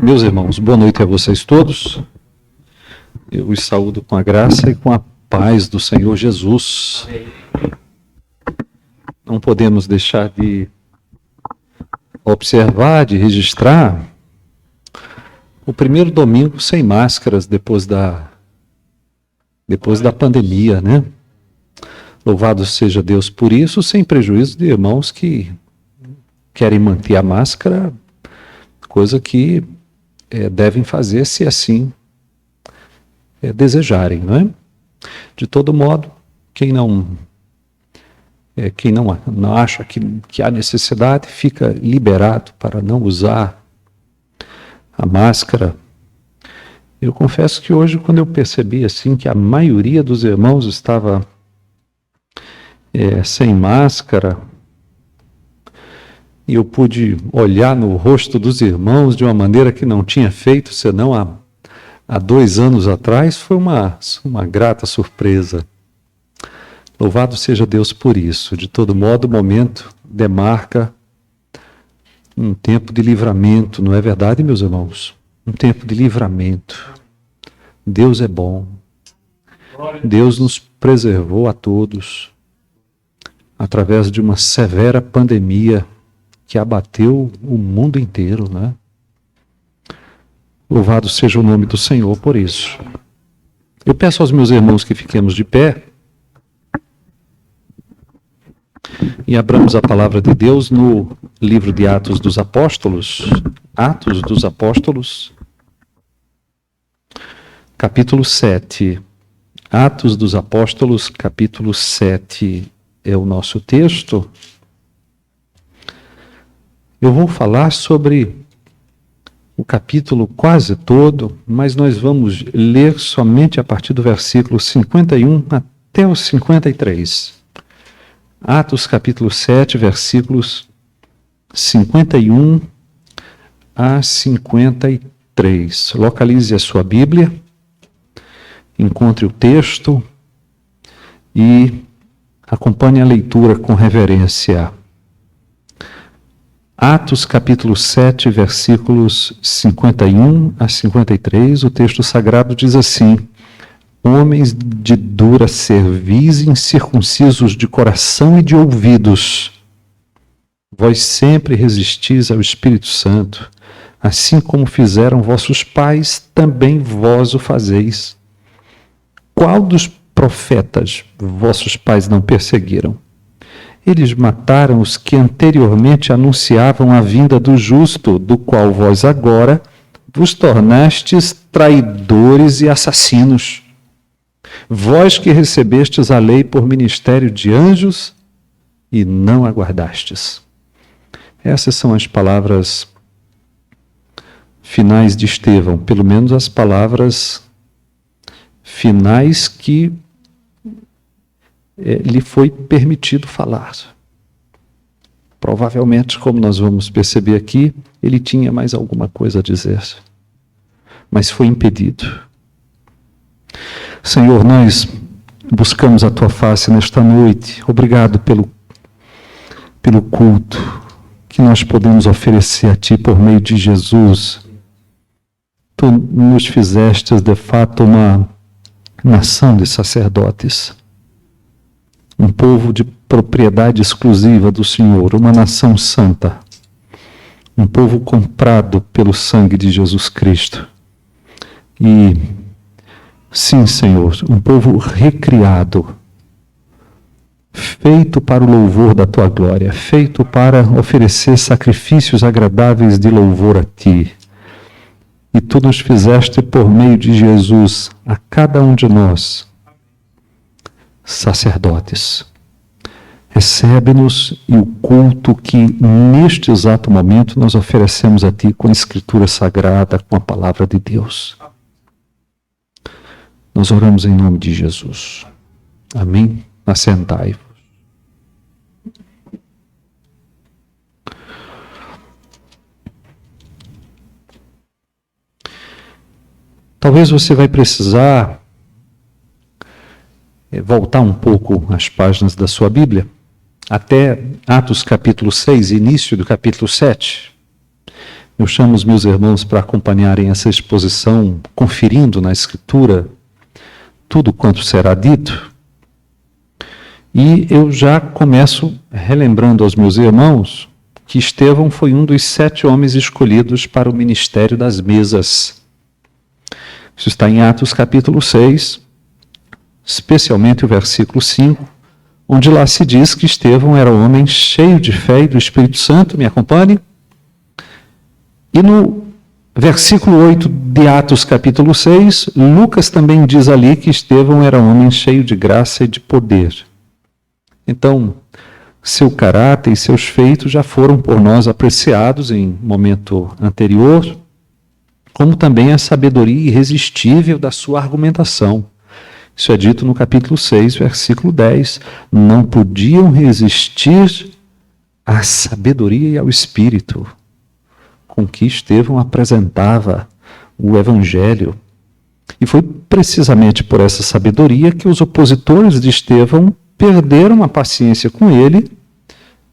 Meus irmãos, boa noite a vocês todos. Eu os saúdo com a graça e com a paz do Senhor Jesus. Não podemos deixar de observar, de registrar o primeiro domingo sem máscaras depois da pandemia, né? Louvado seja Deus por isso, sem prejuízo de irmãos que querem manter a máscara, coisa que devem fazer se assim desejarem, não é? De todo modo, quem não acha que há necessidade, fica liberado para não usar a máscara. Eu confesso que hoje, quando eu percebi assim que a maioria dos irmãos estava sem máscara, e eu pude olhar no rosto dos irmãos de uma maneira que não tinha feito, senão há 2 anos atrás, foi uma grata surpresa. Louvado seja Deus por isso. De todo modo, o momento demarca um tempo de livramento, não é verdade, meus irmãos? Um tempo de livramento. Deus é bom. Deus nos preservou a todos através de uma severa pandemia que abateu o mundo inteiro, né? Louvado seja o nome do Senhor por isso. Eu peço aos meus irmãos que fiquemos de pé e abramos a palavra de Deus no livro de Atos dos Apóstolos, capítulo 7. Atos dos Apóstolos, capítulo 7 é o nosso texto. Eu vou falar sobre o capítulo quase todo, mas nós vamos ler somente a partir do versículo 51 até o 53. Atos capítulo 7, versículos 51 a 53. Localize a sua Bíblia, encontre o texto e acompanhe a leitura com reverência. Atos capítulo 7, versículos 51 a 53, o texto sagrado diz assim: homens de dura cerviz, incircuncisos de coração e de ouvidos, vós sempre resistis ao Espírito Santo, assim como fizeram vossos pais, também vós o fazeis. Qual dos profetas vossos pais não perseguiram? Eles mataram os que anteriormente anunciavam a vinda do justo, do qual vós agora vos tornastes traidores e assassinos. Vós que recebestes a lei por ministério de anjos e não aguardastes. Essas são as palavras finais de Estevão, pelo menos as palavras finais que lhe foi permitido falar. Provavelmente, como nós vamos perceber aqui, ele tinha mais alguma coisa a dizer, mas foi impedido. Senhor, nós buscamos a Tua face nesta noite. Obrigado pelo culto que nós podemos oferecer a Ti por meio de Jesus. Tu nos fizestes, de fato, uma nação de sacerdotes. Um povo de propriedade exclusiva do Senhor, uma nação santa, um povo comprado pelo sangue de Jesus Cristo. E, sim, Senhor, um povo recriado, feito para o louvor da Tua glória, feito para oferecer sacrifícios agradáveis de louvor a Ti. E Tu nos fizeste por meio de Jesus, a cada um de nós, sacerdotes. Recebe-nos e o culto que neste exato momento nós oferecemos a Ti com a Escritura Sagrada, com a Palavra de Deus. Nós oramos em nome de Jesus. Amém? Assentai-vos. Talvez você vai precisar voltar um pouco as páginas da sua Bíblia, até Atos capítulo 6, início do capítulo 7. Eu chamo os meus irmãos para acompanharem essa exposição, conferindo na Escritura tudo quanto será dito. E eu já começo relembrando aos meus irmãos que Estevão foi um dos 7 homens escolhidos para o ministério das mesas. Isso está em Atos capítulo 6, especialmente o versículo 5, onde lá se diz que Estevão era um homem cheio de fé e do Espírito Santo. Me acompanhe. E no versículo 8 de Atos capítulo 6, Lucas também diz ali que Estevão era um homem cheio de graça e de poder. Então, seu caráter e seus feitos já foram por nós apreciados em momento anterior, como também a sabedoria irresistível da sua argumentação. Isso é dito no capítulo 6, versículo 10. Não podiam resistir à sabedoria e ao espírito com que Estevão apresentava o Evangelho. E foi precisamente por essa sabedoria que os opositores de Estevão perderam a paciência com ele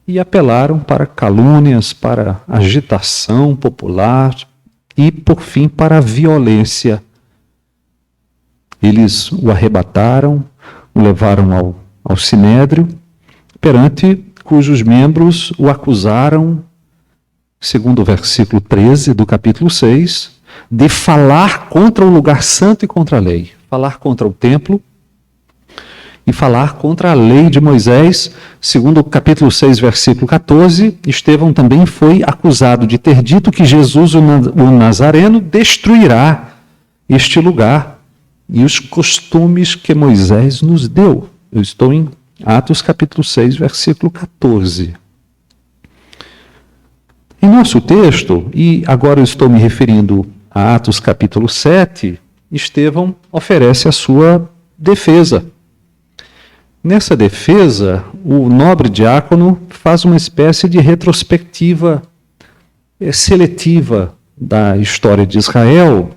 e apelaram para calúnias, para agitação popular e, por fim, para a violência. Eles o arrebataram, o levaram ao sinédrio, perante cujos membros o acusaram, segundo o versículo 13 do capítulo 6, de falar contra o lugar santo e contra a lei, falar contra o templo e falar contra a lei de Moisés. Segundo o capítulo 6, versículo 14, Estevão também foi acusado de ter dito que Jesus, o Nazareno, destruirá este lugar e os costumes que Moisés nos deu. Eu estou em Atos capítulo 6, versículo 14. Em nosso texto, e agora eu estou me referindo a Atos capítulo 7, Estevão oferece a sua defesa. Nessa defesa, o nobre diácono faz uma espécie de retrospectiva seletiva da história de Israel,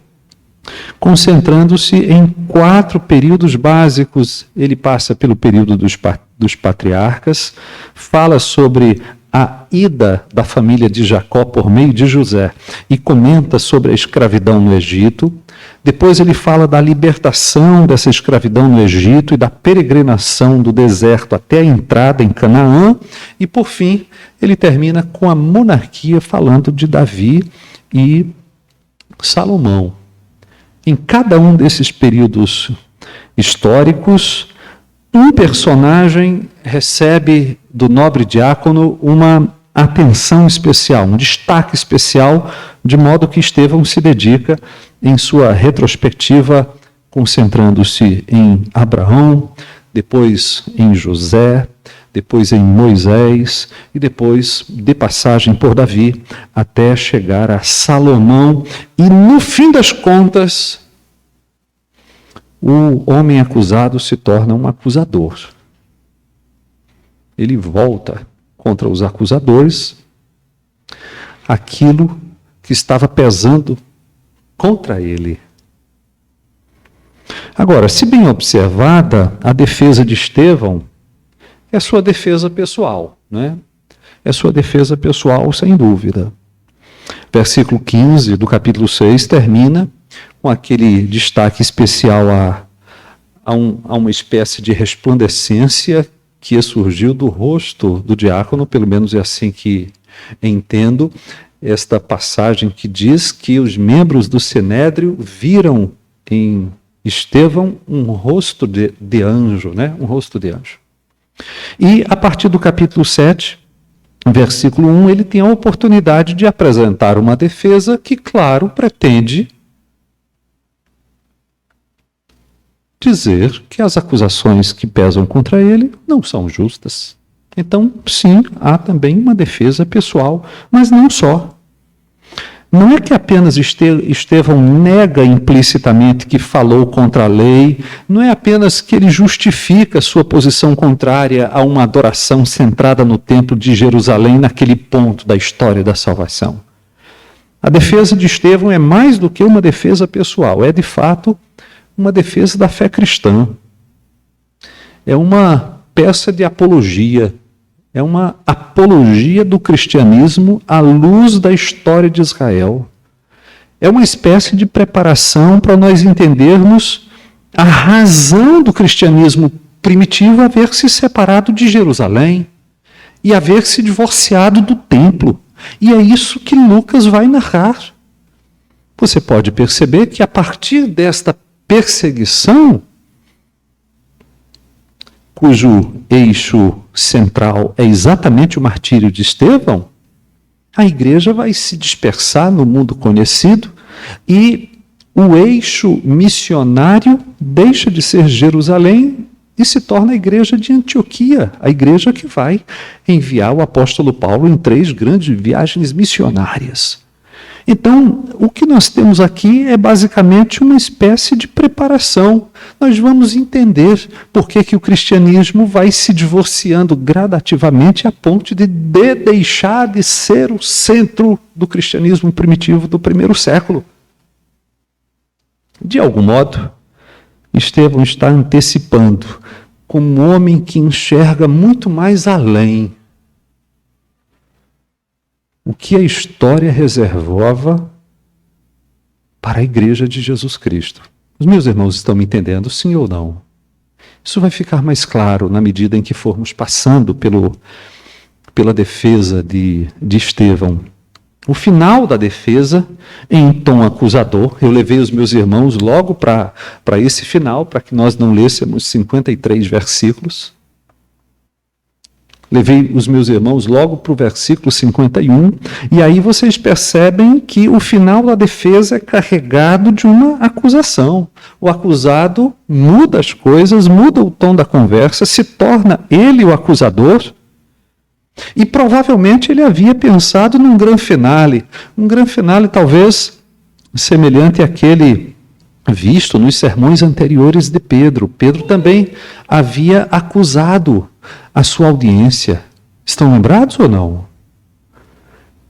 concentrando-se em 4 períodos básicos. Ele passa pelo período dos patriarcas, fala sobre a ida da família de Jacó por meio de José e comenta sobre a escravidão no Egito. Depois ele fala da libertação dessa escravidão no Egito e da peregrinação do deserto até a entrada em Canaã. E, por fim, ele termina com a monarquia, falando de Davi e Salomão. Em cada um desses períodos históricos, um personagem recebe do nobre diácono uma atenção especial, um destaque especial, de modo que Estevão se dedica em sua retrospectiva, concentrando-se em Abraão, depois em José, depois em Moisés e depois de passagem por Davi até chegar a Salomão. E no fim das contas, o homem acusado se torna um acusador. Ele volta contra os acusadores aquilo que estava pesando contra ele. Agora, se bem observada, a defesa de Estevão é sua defesa pessoal, né? É sua defesa pessoal, sem dúvida. Versículo 15 do capítulo 6 termina com aquele destaque especial a uma espécie de resplandecência que surgiu do rosto do diácono, pelo menos é assim que entendo esta passagem que diz que os membros do Sinédrio viram em Estevão um rosto de anjo, né? Um rosto de anjo. E a partir do capítulo 7, versículo 1, ele tem a oportunidade de apresentar uma defesa que, claro, pretende dizer que as acusações que pesam contra ele não são justas. Então, sim, há também uma defesa pessoal, mas não só. Não é que apenas Estevão nega implicitamente que falou contra a lei, não é apenas que ele justifica sua posição contrária a uma adoração centrada no templo de Jerusalém naquele ponto da história da salvação. A defesa de Estevão é mais do que uma defesa pessoal, é de fato uma defesa da fé cristã. É uma peça de apologia, É uma apologia do cristianismo à luz da história de Israel. É uma espécie de preparação para nós entendermos a razão do cristianismo primitivo haver se separado de Jerusalém e haver se divorciado do templo. E é isso que Lucas vai narrar. Você pode perceber que a partir desta perseguição, cujo eixo central é exatamente o martírio de Estevão, a igreja vai se dispersar no mundo conhecido e o eixo missionário deixa de ser Jerusalém e se torna a igreja de Antioquia, a igreja que vai enviar o apóstolo Paulo em 3 grandes viagens missionárias. Então, o que nós temos aqui é basicamente uma espécie de preparação. Nós vamos entender por que o cristianismo vai se divorciando gradativamente a ponto de deixar de ser o centro do cristianismo primitivo do primeiro século. De algum modo, Estevão está antecipando, como um homem que enxerga muito mais além, o que a história reservava para a igreja de Jesus Cristo. Os meus irmãos estão me entendendo, sim ou não? Isso vai ficar mais claro na medida em que formos passando pela defesa de Estevão. O final da defesa, em tom acusador, eu levei os meus irmãos logo para esse final, para que nós não lêssemos 53 versículos. Levei os meus irmãos logo para o versículo 51, e aí vocês percebem que o final da defesa é carregado de uma acusação. O acusado muda as coisas, muda o tom da conversa, se torna ele o acusador, e provavelmente ele havia pensado num grande finale, talvez semelhante àquele visto nos sermões anteriores de Pedro. Pedro também havia acusado a sua audiência. Estão lembrados ou não?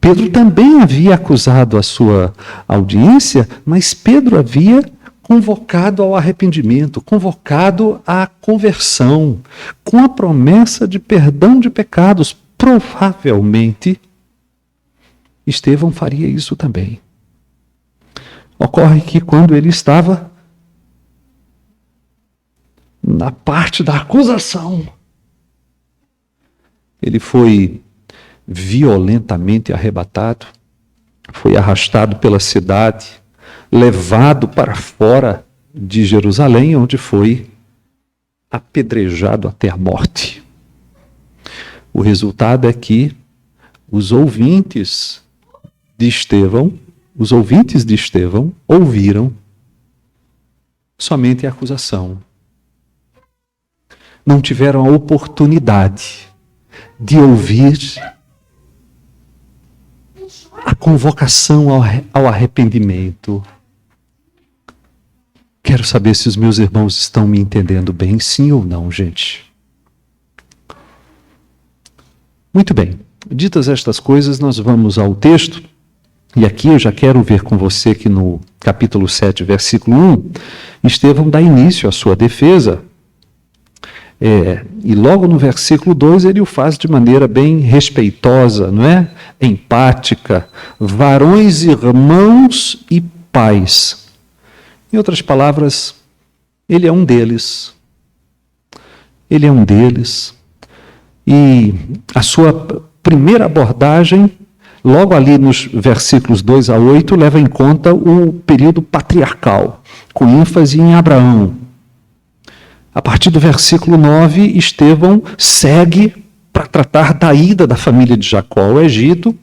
Pedro também havia acusado a sua audiência, mas Pedro havia convocado ao arrependimento, convocado à conversão, com a promessa de perdão de pecados. Provavelmente, Estevão faria isso também. Ocorre que quando ele estava na parte da acusação, ele foi violentamente arrebatado, foi arrastado pela cidade, levado para fora de Jerusalém, onde foi apedrejado até a morte. O resultado é que os ouvintes de Estevão ouviram somente a acusação. Não tiveram a oportunidade de ouvir a convocação ao arrependimento. Quero saber se os meus irmãos estão me entendendo bem, sim ou não, gente. Muito bem, ditas estas coisas, nós vamos ao texto, e aqui eu já quero ver com você que no capítulo 7, versículo 1, Estevão dá início à sua defesa, e logo no versículo 2 ele o faz de maneira bem respeitosa, não é? Empática, varões, irmãos e pais. Em outras palavras, ele é um deles. Ele é um deles. E a sua primeira abordagem, logo ali nos versículos 2 a 8, leva em conta o período patriarcal, com ênfase em Abraão. A partir do versículo 9, Estevão segue para tratar da ida da família de Jacó ao Egito,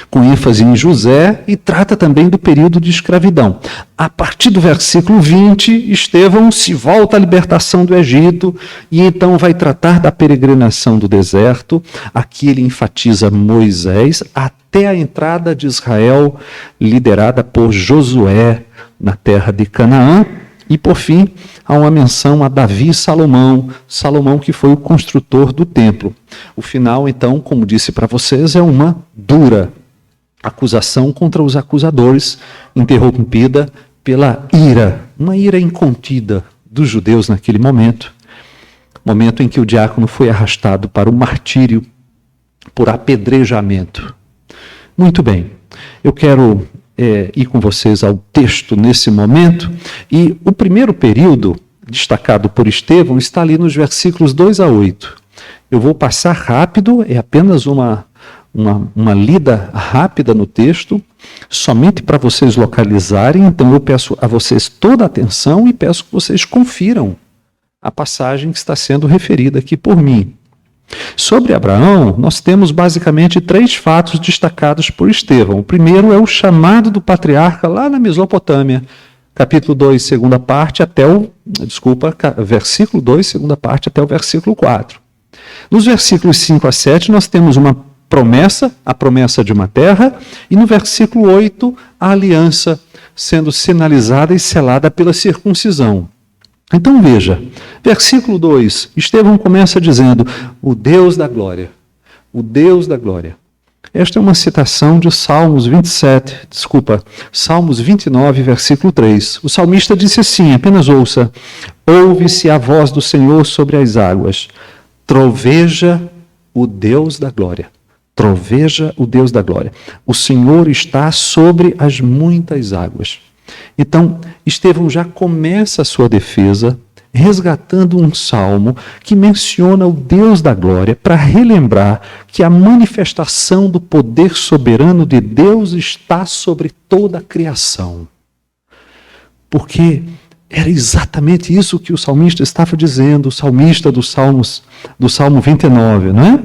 com ênfase em José, e trata também do período de escravidão. A partir do versículo 20, Estevão se volta à libertação do Egito e então vai tratar da peregrinação do deserto. Aqui ele enfatiza Moisés até a entrada de Israel, liderada por Josué na terra de Canaã. E, por fim, há uma menção a Davi e Salomão que foi o construtor do templo. O final, então, como disse para vocês, é uma dura acusação contra os acusadores, interrompida pela ira, uma ira incontida dos judeus naquele momento, momento em que o diácono foi arrastado para o martírio por apedrejamento. Muito bem, eu quero ir com vocês ao texto nesse momento, e o primeiro período, destacado por Estevão, está ali nos versículos 2 a 8. Eu vou passar rápido, é apenas uma lida rápida no texto, somente para vocês localizarem. Então eu peço a vocês toda a atenção e peço que vocês confiram a passagem que está sendo referida aqui por mim. Sobre Abraão, nós temos basicamente 3 fatos destacados por Estevão. O primeiro é o chamado do patriarca lá na Mesopotâmia, capítulo 2, segunda parte, versículo 2, segunda parte, até o versículo 4. Nos versículos 5 a 7, nós temos uma promessa, a promessa de uma terra, e no versículo 8, a aliança sendo sinalizada e selada pela circuncisão. Então veja, versículo 2, Estevão começa dizendo, o Deus da glória, o Deus da glória. Esta é uma citação de Salmos 29, versículo 3. O salmista disse assim, apenas ouça, ouve-se a voz do Senhor sobre as águas, troveja o Deus da glória. Troveja o Deus da glória. O Senhor está sobre as muitas águas. Então, Estevão já começa a sua defesa resgatando um salmo que menciona o Deus da glória para relembrar que a manifestação do poder soberano de Deus está sobre toda a criação. Porque era exatamente isso que o salmista estava dizendo, o salmista do Salmo 29, não é?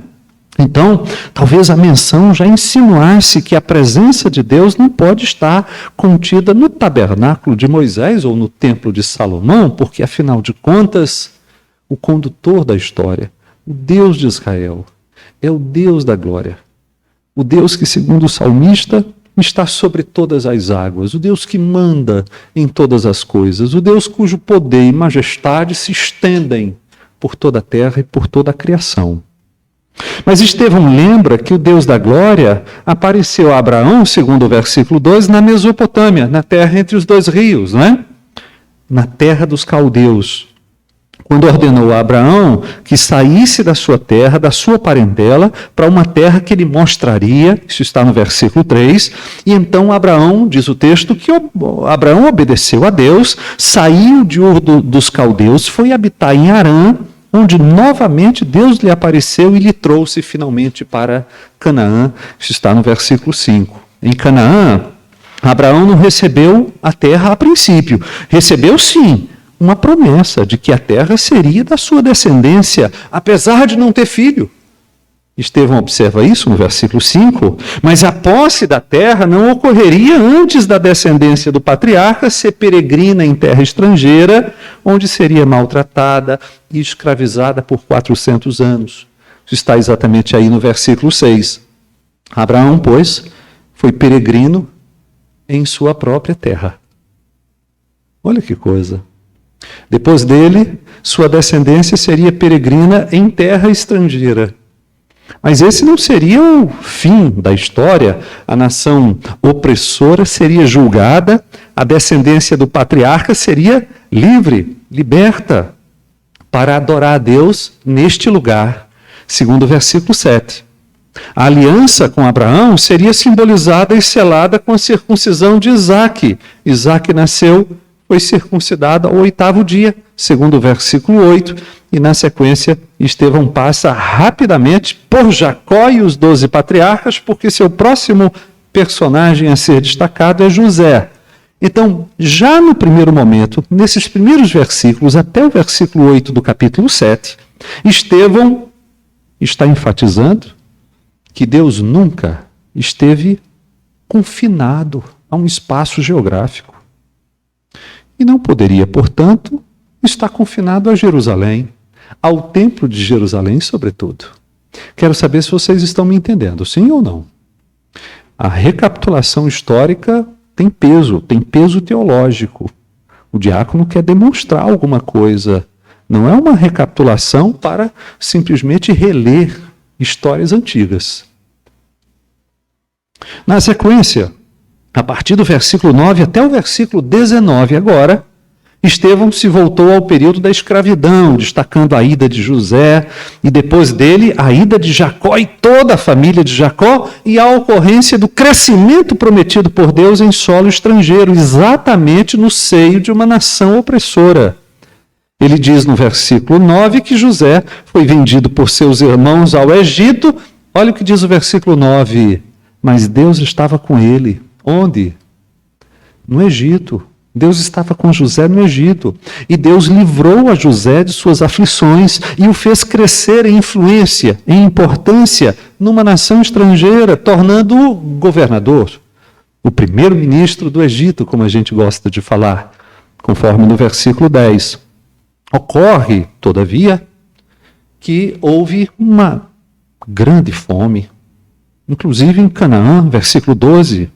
Então, talvez a menção já insinuasse que a presença de Deus não pode estar contida no tabernáculo de Moisés ou no templo de Salomão, porque, afinal de contas, o condutor da história, o Deus de Israel, é o Deus da glória. O Deus que, segundo o salmista, está sobre todas as águas, o Deus que manda em todas as coisas, o Deus cujo poder e majestade se estendem por toda a terra e por toda a criação. Mas Estevão lembra que o Deus da glória apareceu a Abraão, segundo o versículo 2, na Mesopotâmia, na terra entre os 2 rios, não é? Na terra dos caldeus. Quando ordenou a Abraão que saísse da sua terra, da sua parentela, para uma terra que ele mostraria, isso está no versículo 3, e então Abraão, diz o texto, que Abraão obedeceu a Deus, saiu de Ur dos caldeus, foi habitar em Harã, onde novamente Deus lhe apareceu e lhe trouxe finalmente para Canaã. Isso está no versículo 5. Em Canaã, Abraão não recebeu a terra a princípio. Recebeu sim uma promessa de que a terra seria da sua descendência, apesar de não ter filho. Estevão observa isso no versículo 5, mas a posse da terra não ocorreria antes da descendência do patriarca ser peregrina em terra estrangeira, onde seria maltratada e escravizada por 400 anos. Isso está exatamente aí no versículo 6. Abraão, pois, foi peregrino em sua própria terra. Olha que coisa. Depois dele, sua descendência seria peregrina em terra estrangeira. Mas esse não seria o fim da história. A nação opressora seria julgada, a descendência do patriarca seria livre, liberta, para adorar a Deus neste lugar, segundo o versículo 7. A aliança com Abraão seria simbolizada e selada com a circuncisão de Isaque. Isaque nasceu, foi circuncidado ao 8º dia, segundo o versículo 8, e na sequência Estevão passa rapidamente por Jacó e os 12 patriarcas, porque seu próximo personagem a ser destacado é José. Então, já no primeiro momento, nesses primeiros versículos, até o versículo 8 do capítulo 7, Estevão está enfatizando que Deus nunca esteve confinado a um espaço geográfico. E não poderia, portanto, estar confinado a Jerusalém, ao Templo de Jerusalém, sobretudo. Quero saber se vocês estão me entendendo, sim ou não? A recapitulação histórica tem peso teológico. O diácono quer demonstrar alguma coisa. Não é uma recapitulação para simplesmente reler histórias antigas. Na sequência, a partir do versículo 9 até o versículo 19 agora, Estevão se voltou ao período da escravidão, destacando a ida de José e depois dele a ida de Jacó e toda a família de Jacó e a ocorrência do crescimento prometido por Deus em solo estrangeiro, exatamente no seio de uma nação opressora. Ele diz no versículo 9 que José foi vendido por seus irmãos ao Egito. Olha o que diz o versículo 9. Mas Deus estava com ele. Onde? No Egito. Deus estava com José no Egito. E Deus livrou a José de suas aflições e o fez crescer em influência, em importância, numa nação estrangeira, tornando-o governador. O primeiro-ministro do Egito, como a gente gosta de falar, conforme no versículo 10. Ocorre, todavia, que houve uma grande fome, inclusive em Canaã, versículo 12.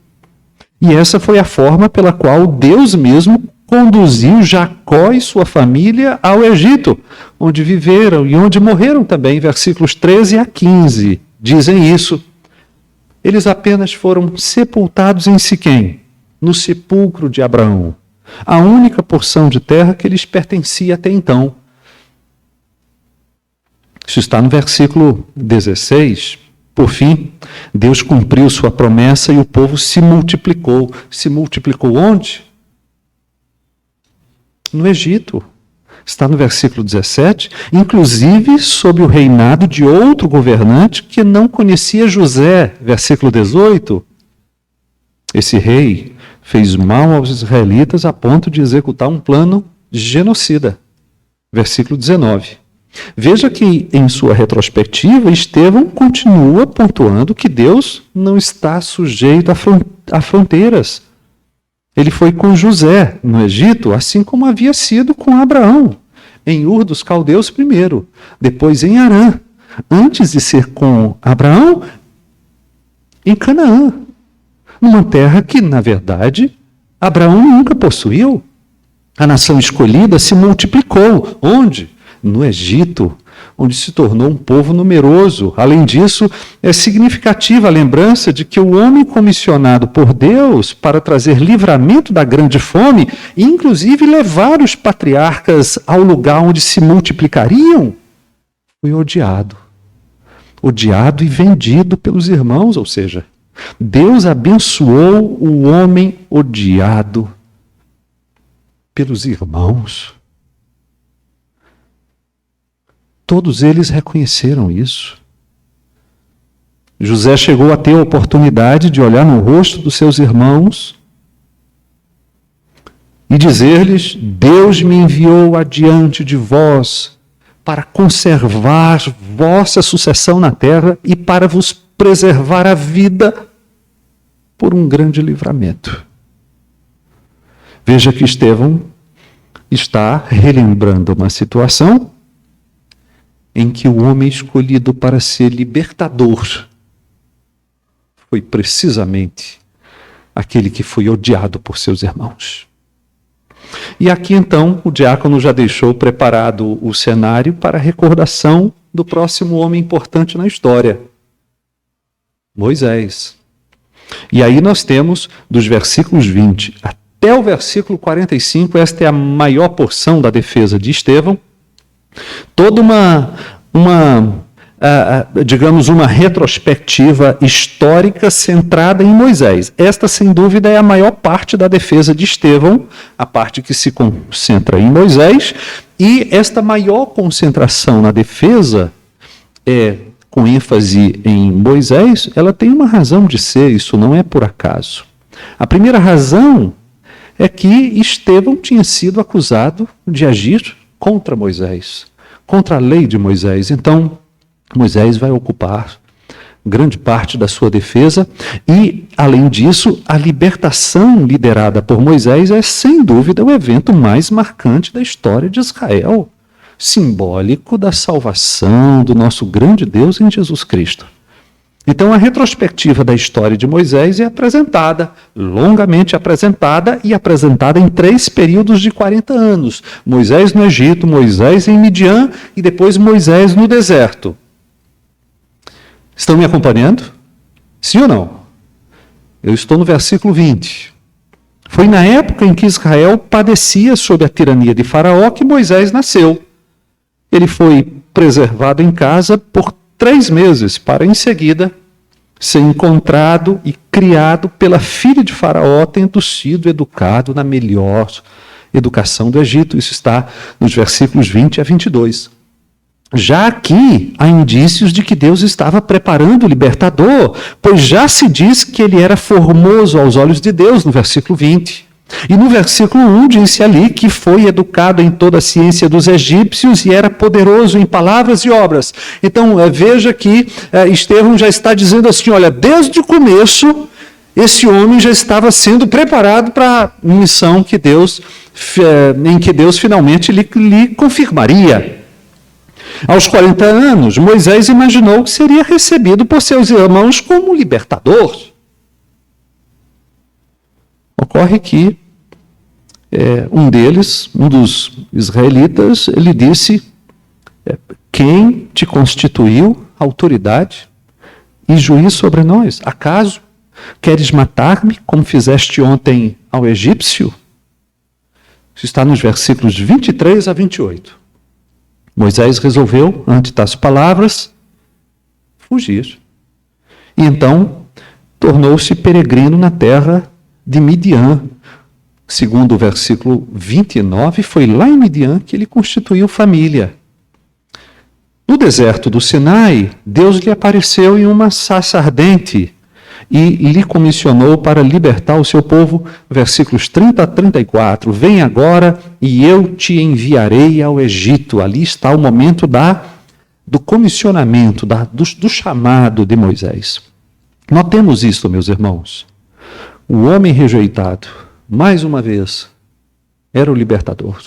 E essa foi a forma pela qual Deus mesmo conduziu Jacó e sua família ao Egito, onde viveram e onde morreram também, versículos 13 a 15. Dizem isso. Eles apenas foram sepultados em Siquém, no sepulcro de Abraão, a única porção de terra que lhes pertencia até então. Isso está no versículo 16. Por fim, Deus cumpriu sua promessa e o povo se multiplicou. Se multiplicou onde? No Egito. Está no versículo 17, inclusive sob o reinado de outro governante que não conhecia José. Versículo 18. Esse rei fez mal aos israelitas a ponto de executar um plano genocida. Versículo 19. Veja que, em sua retrospectiva, Estevão continua pontuando que Deus não está sujeito a fronteiras. Ele foi com José no Egito, assim como havia sido com Abraão, em Ur dos Caldeus primeiro, depois em Harã, antes de ser com Abraão, em Canaã, numa terra que, na verdade, Abraão nunca possuiu. A nação escolhida se multiplicou. Onde? No Egito, onde se tornou um povo numeroso. Além disso, é significativa a lembrança de que o homem comissionado por Deus para trazer livramento da grande fome, e inclusive levar os patriarcas ao lugar onde se multiplicariam, foi odiado. Odiado e vendido pelos irmãos, ou seja, Deus abençoou o homem odiado pelos irmãos. Todos eles reconheceram isso. José chegou a ter a oportunidade de olhar no rosto dos seus irmãos e dizer-lhes: Deus me enviou adiante de vós para conservar vossa sucessão na terra e para vos preservar a vida por um grande livramento. Veja que Estevão está relembrando uma situação em que o homem escolhido para ser libertador foi precisamente aquele que foi odiado por seus irmãos. E aqui então o diácono já deixou preparado o cenário para a recordação do próximo homem importante na história, Moisés. E aí nós temos dos versículos 20 até o versículo 45, esta é a maior porção da defesa de Estevão, toda digamos, uma retrospectiva histórica centrada em Moisés. Esta, sem dúvida, é a maior parte da defesa de Estevão, a parte que se concentra em Moisés, e esta maior concentração na defesa, com ênfase em Moisés, ela tem uma razão de ser, isso não é por acaso. A primeira razão é que Estevão tinha sido acusado de agir contra Moisés, contra a lei de Moisés. Então, Moisés vai ocupar grande parte da sua defesa e, além disso, a libertação liderada por Moisés é, sem dúvida, o evento mais marcante da história de Israel, simbólico da salvação do nosso grande Deus em Jesus Cristo. Então, a retrospectiva da história de Moisés é apresentada, longamente apresentada, e apresentada em 3 períodos de 40 anos. Moisés no Egito, Moisés em Midian e depois Moisés no deserto. Estão me acompanhando? Sim ou não? Eu estou no versículo 20. Foi na época em que Israel padecia sob a tirania de Faraó que Moisés nasceu. Ele foi preservado em casa por 3 meses, para em seguida ser encontrado e criado pela filha de Faraó, tendo sido educado na melhor educação do Egito. Isso está nos versículos 20 a 22. Já aqui há indícios de que Deus estava preparando o libertador, pois já se diz que ele era formoso aos olhos de Deus, no versículo 20. E no versículo 1 disse ali que foi educado em toda a ciência dos egípcios e era poderoso em palavras e obras. Então veja que Estevão já está dizendo assim, olha, desde o começo esse homem já estava sendo preparado para a missão que em que Deus finalmente lhe confirmaria. Aos 40 anos, Moisés imaginou que seria recebido por seus irmãos como libertador. Ocorre que um dos israelitas, ele disse, quem te constituiu autoridade e juiz sobre nós? Acaso queres matar-me como fizeste ontem ao egípcio? Isso está nos versículos 23 a 28. Moisés resolveu, ante tais palavras, fugir. E então tornou-se peregrino na terra de Midian. Segundo o versículo 29, foi lá em Midian que ele constituiu família. No deserto do Sinai, Deus lhe apareceu em uma sarça ardente e lhe comissionou para libertar o seu povo, versículos 30 a 34. Vem agora e eu te enviarei ao Egito. Ali está o momento do comissionamento, do chamado de Moisés. Notemos isso, meus irmãos. O homem rejeitado, mais uma vez, era o libertador.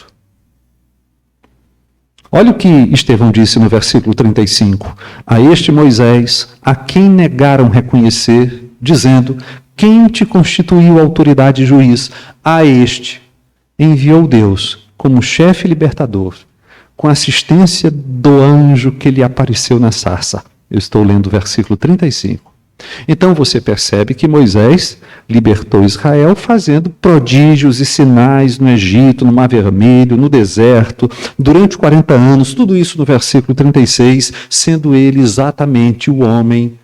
Olha o que Estevão disse no versículo 35. A este Moisés, a quem negaram reconhecer, dizendo, quem te constituiu autoridade e juiz? A este enviou Deus como chefe libertador, com assistência do anjo que lhe apareceu na sarça. Eu estou lendo o versículo 35. Então você percebe que Moisés libertou Israel fazendo prodígios e sinais no Egito, no Mar Vermelho, no deserto, durante 40 anos, tudo isso no versículo 36, sendo ele exatamente o homem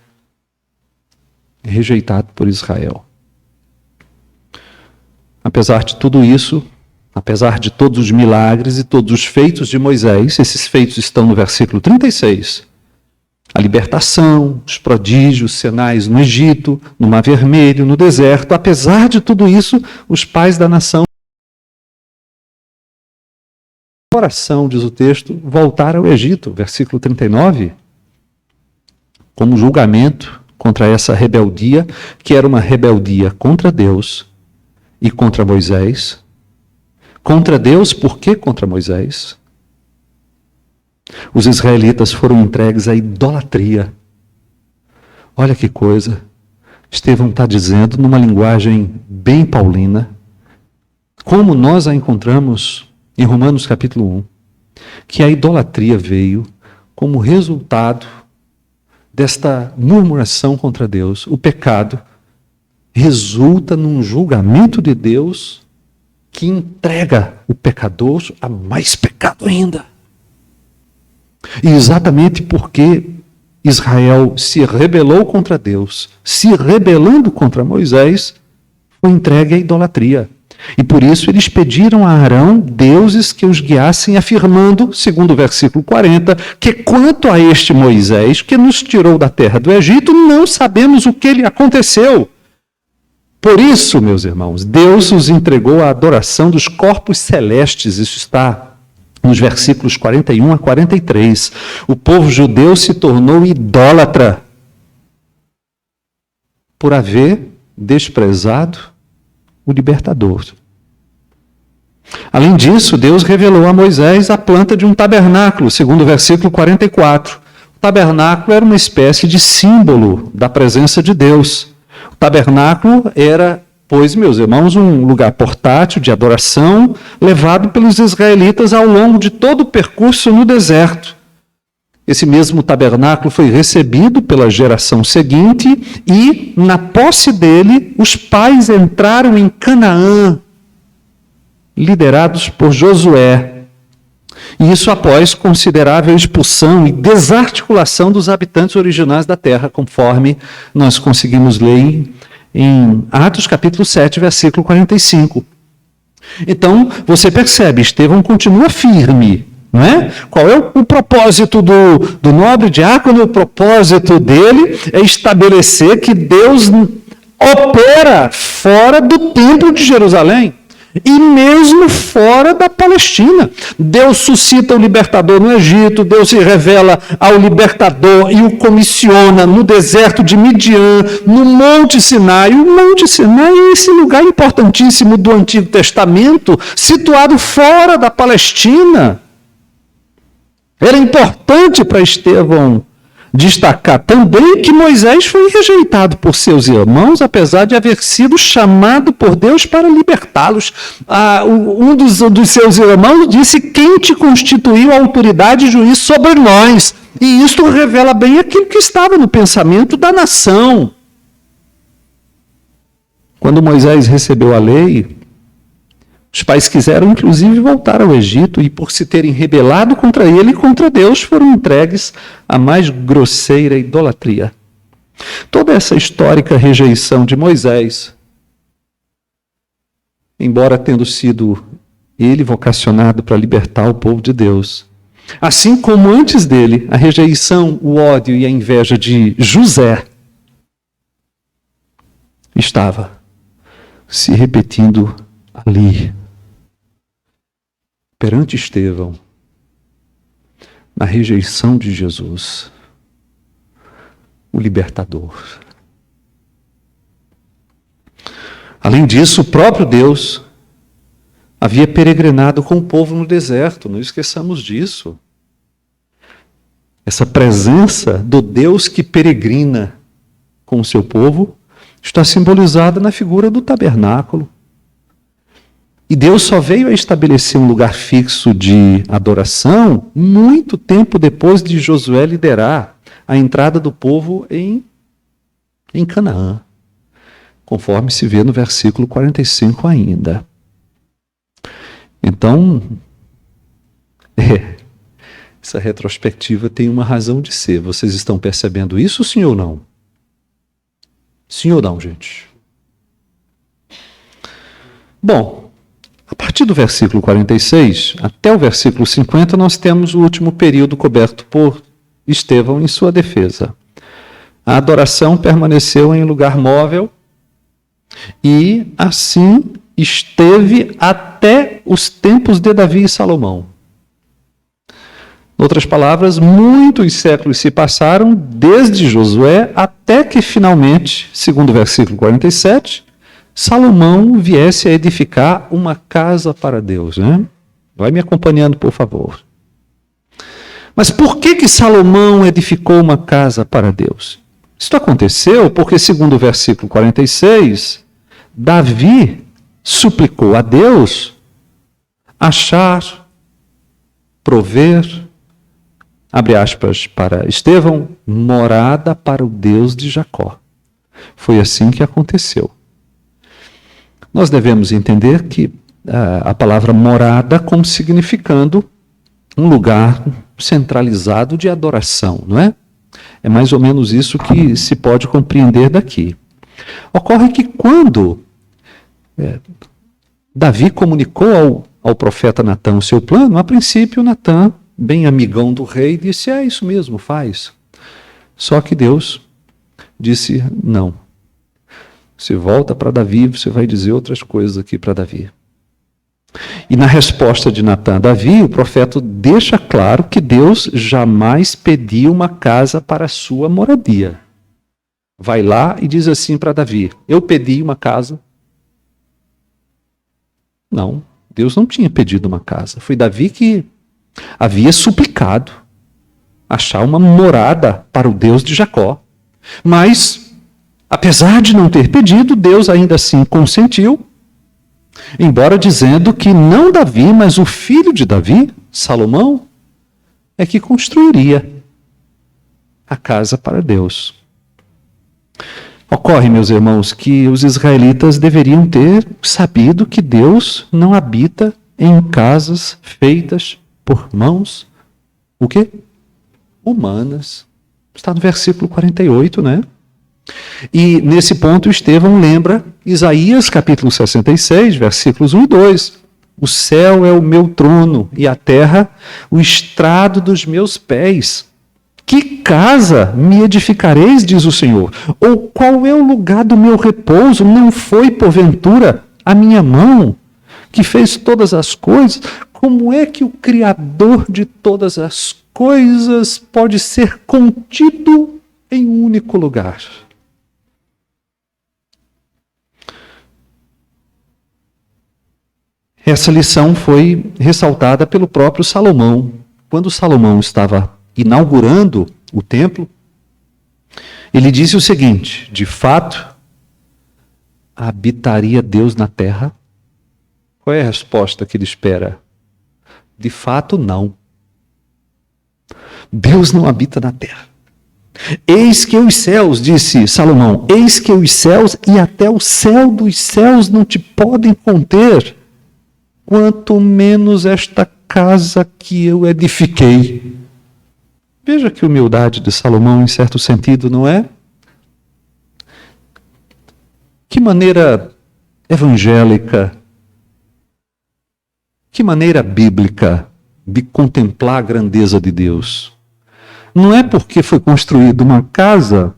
rejeitado por Israel. Apesar de tudo isso, apesar de todos os milagres e todos os feitos de Moisés, esses feitos estão no versículo 36, a libertação, os prodígios, sinais no Egito, no Mar Vermelho, no deserto, apesar de tudo isso, os pais da nação, oração, diz o texto, voltaram ao Egito, versículo 39, como julgamento contra essa rebeldia, que era uma rebeldia contra Deus e contra Moisés. Contra Deus, por que contra Moisés? Os israelitas foram entregues à idolatria. Olha que coisa. Estevão está dizendo, numa linguagem bem paulina, como nós a encontramos em Romanos capítulo 1, que a idolatria veio como resultado desta murmuração contra Deus. O pecado resulta num julgamento de Deus que entrega o pecador a mais pecado ainda. E exatamente porque Israel se rebelou contra Deus, se rebelando contra Moisés, foi entregue à idolatria. E por isso eles pediram a Arão deuses que os guiassem, afirmando, segundo o versículo 40, que quanto a este Moisés, que nos tirou da terra do Egito, não sabemos o que lhe aconteceu. Por isso, meus irmãos, Deus os entregou à adoração dos corpos celestes. Isso está nos versículos 41 a 43. O povo judeu se tornou idólatra por haver desprezado o libertador. Além disso, Deus revelou a Moisés a planta de um tabernáculo, segundo o versículo 44. O tabernáculo era uma espécie de símbolo da presença de Deus. O tabernáculo era, pois, meus irmãos, um lugar portátil de adoração levado pelos israelitas ao longo de todo o percurso no deserto. esse mesmo tabernáculo foi recebido pela geração seguinte e, na posse dele, os pais entraram em Canaã, liderados por Josué. E isso após considerável expulsão e desarticulação dos habitantes originais da terra, conforme nós conseguimos ler em Atos capítulo 7, versículo 45. Então, você percebe, Estevão continua firme, não é? Qual é o propósito do nobre diácono? O propósito dele é estabelecer que Deus opera fora do templo de Jerusalém. E mesmo fora da Palestina. Deus suscita o libertador no Egito, Deus se revela ao libertador e o comissiona no deserto de Midian, no Monte Sinai. O Monte Sinai é esse lugar importantíssimo do Antigo Testamento, situado fora da Palestina. Era importante para Estevão destacar também que Moisés foi rejeitado por seus irmãos, apesar de haver sido chamado por Deus para libertá-los. Um dos seus irmãos disse: quem te constituiu autoridade e juiz sobre nós? E isto revela bem aquilo que estava no pensamento da nação. Quando Moisés recebeu a lei, os pais quiseram, inclusive, voltar ao Egito e, por se terem rebelado contra ele e contra Deus, foram entregues à mais grosseira idolatria. Toda essa histórica rejeição de Moisés, embora tendo sido ele vocacionado para libertar o povo de Deus, assim como antes dele, a rejeição, o ódio e a inveja de José estava se repetindo ali, perante Estevão, na rejeição de Jesus, o libertador. Além disso, o próprio Deus havia peregrinado com o povo no deserto, não esqueçamos disso. Essa presença do Deus que peregrina com o seu povo está simbolizada na figura do tabernáculo. E Deus só veio a estabelecer um lugar fixo de adoração muito tempo depois de Josué liderar a entrada do povo em Canaã, conforme se vê no versículo 45 ainda. Então, essa retrospectiva tem uma razão de ser. Vocês estão percebendo isso, sim ou não? Sim ou não, gente? Bom, a partir do versículo 46 até o versículo 50, nós temos o último período coberto por Estevão em sua defesa. A adoração permaneceu em lugar móvel e assim esteve até os tempos de Davi e Salomão. Em outras palavras, muitos séculos se passaram desde Josué até que finalmente, segundo o versículo 47, Salomão viesse a edificar uma casa para Deus, né? Vai me acompanhando, por favor. Mas por que Salomão edificou uma casa para Deus? Isso aconteceu porque, segundo o versículo 46, Davi suplicou a Deus achar, prover, abre aspas para Estevão, morada para o Deus de Jacó. Foi assim que aconteceu. Nós devemos entender que a palavra morada como significando um lugar centralizado de adoração, não é? É mais ou menos isso que se pode compreender daqui. Ocorre que quando Davi comunicou ao profeta Natã o seu plano, a princípio Natã, bem amigão do rei, disse: é isso mesmo, faz. Só que Deus disse: não. Você volta para Davi, você vai dizer outras coisas aqui para Davi. E na resposta de Natã a Davi, o profeta deixa claro que Deus jamais pediu uma casa para a sua moradia. Vai lá e diz assim para Davi: eu pedi uma casa. Não, Deus não tinha pedido uma casa. Foi Davi que havia suplicado achar uma morada para o Deus de Jacó. Mas, apesar de não ter pedido, Deus ainda assim consentiu, embora dizendo que não Davi, mas o filho de Davi, Salomão, é que construiria a casa para Deus. Ocorre, meus irmãos, que os israelitas deveriam ter sabido que Deus não habita em casas feitas por mãos, o quê? Humanas. Está no versículo 48, né? E nesse ponto Estevão lembra Isaías capítulo 66, versículos 1 e 2. O céu é o meu trono e a terra o estrado dos meus pés. Que casa me edificareis, diz o Senhor? Ou qual é o lugar do meu repouso? Não foi, porventura, a minha mão que fez todas as coisas? Como é que o Criador de todas as coisas pode ser contido em um único lugar? Essa lição foi ressaltada pelo próprio Salomão. Quando Salomão estava inaugurando o templo, ele disse o seguinte: de fato, habitaria Deus na terra? Qual é a resposta que ele espera? De fato, não. Deus não habita na terra. Eis que os céus, disse Salomão, eis que os céus e até o céu dos céus não te podem conter, quanto menos esta casa que eu edifiquei. Veja que humildade de Salomão, em certo sentido, não é? Que maneira evangélica, que maneira bíblica de contemplar a grandeza de Deus. Não é porque foi construída uma casa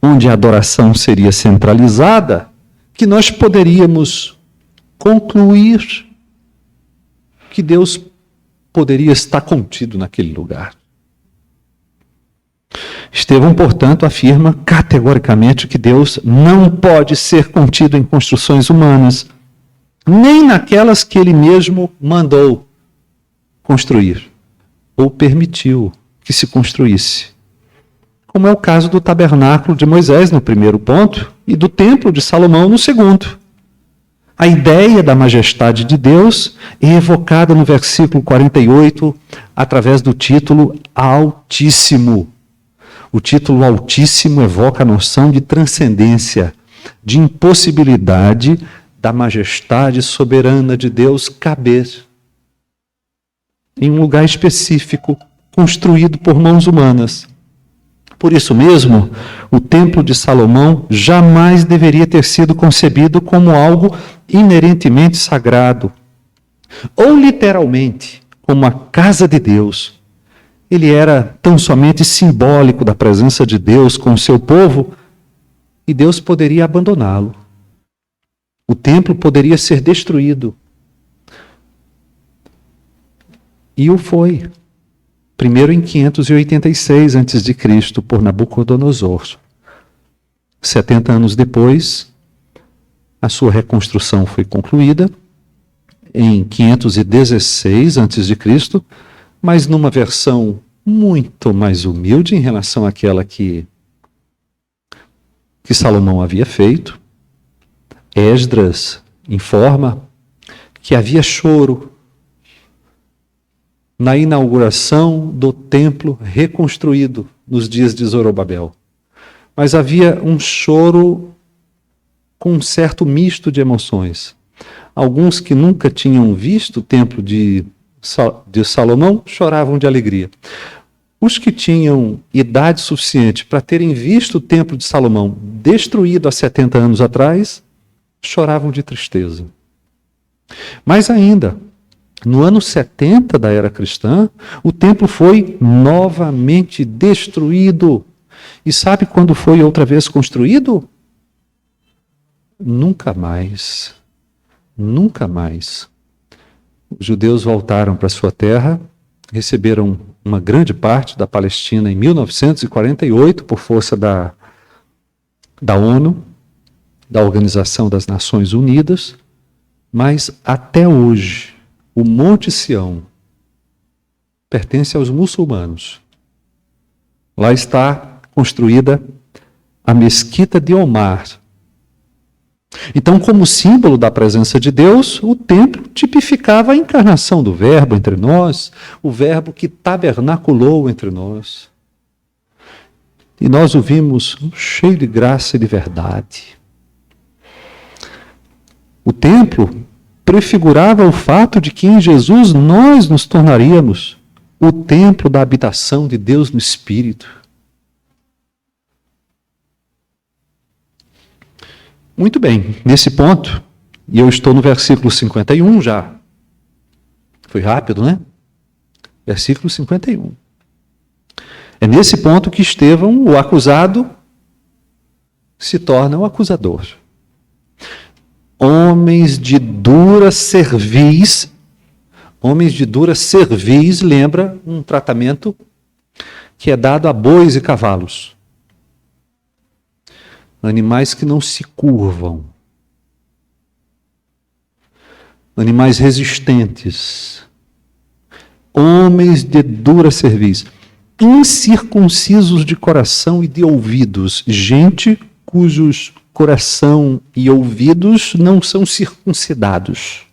onde a adoração seria centralizada que nós poderíamos concluir que Deus poderia estar contido naquele lugar. Estevão, portanto, afirma categoricamente que Deus não pode ser contido em construções humanas, nem naquelas que ele mesmo mandou construir, ou permitiu que se construísse. Como é o caso do tabernáculo de Moisés, no primeiro ponto, e do templo de Salomão, no segundo. A ideia da majestade de Deus é evocada no versículo 48, através do título Altíssimo. O título Altíssimo evoca a noção de transcendência, de impossibilidade da majestade soberana de Deus caber em um lugar específico, construído por mãos humanas. Por isso mesmo, o templo de Salomão jamais deveria ter sido concebido como algo inerentemente sagrado, ou literalmente, como a casa de Deus. Ele era tão somente simbólico da presença de Deus com o seu povo, e Deus poderia abandoná-lo. O templo poderia ser destruído. E o foi. Primeiro em 586 a.C., por Nabucodonosor. 70 anos depois, a sua reconstrução foi concluída, em 516 a.C., mas numa versão muito mais humilde em relação àquela que Salomão havia feito. Esdras informa que havia choro na inauguração do templo reconstruído nos dias de Zorobabel. Mas havia um choro com um certo misto de emoções. Alguns que nunca tinham visto o templo de Salomão choravam de alegria. Os que tinham idade suficiente para terem visto o templo de Salomão destruído há 70 anos atrás, choravam de tristeza. Mais ainda, no ano 70 da era cristã, o templo foi novamente destruído. E sabe quando foi outra vez construído? Nunca mais. Nunca mais. Os judeus voltaram para sua terra, receberam uma grande parte da Palestina em 1948, por força da ONU, da Organização das Nações Unidas, mas até hoje, o Monte Sião pertence aos muçulmanos. Lá está construída a Mesquita de Omar. Então, como símbolo da presença de Deus, o templo tipificava a encarnação do Verbo entre nós, o Verbo que tabernaculou entre nós. e nós o vimos cheio de graça e de verdade. O templo prefigurava o fato de que em Jesus nós nos tornaríamos o templo da habitação de Deus no Espírito. Muito bem, nesse ponto, e eu estou no versículo 51 já. Foi rápido, né? Versículo 51. É nesse ponto que Estevão, o acusado, se torna o acusador. Homens de dura cerviz, lembra um tratamento que é dado a bois e cavalos. Animais que não se curvam. Animais resistentes. Homens de dura cerviz. Incircuncisos de coração e de ouvidos. Gente cujos coração e ouvidos não são circuncidados.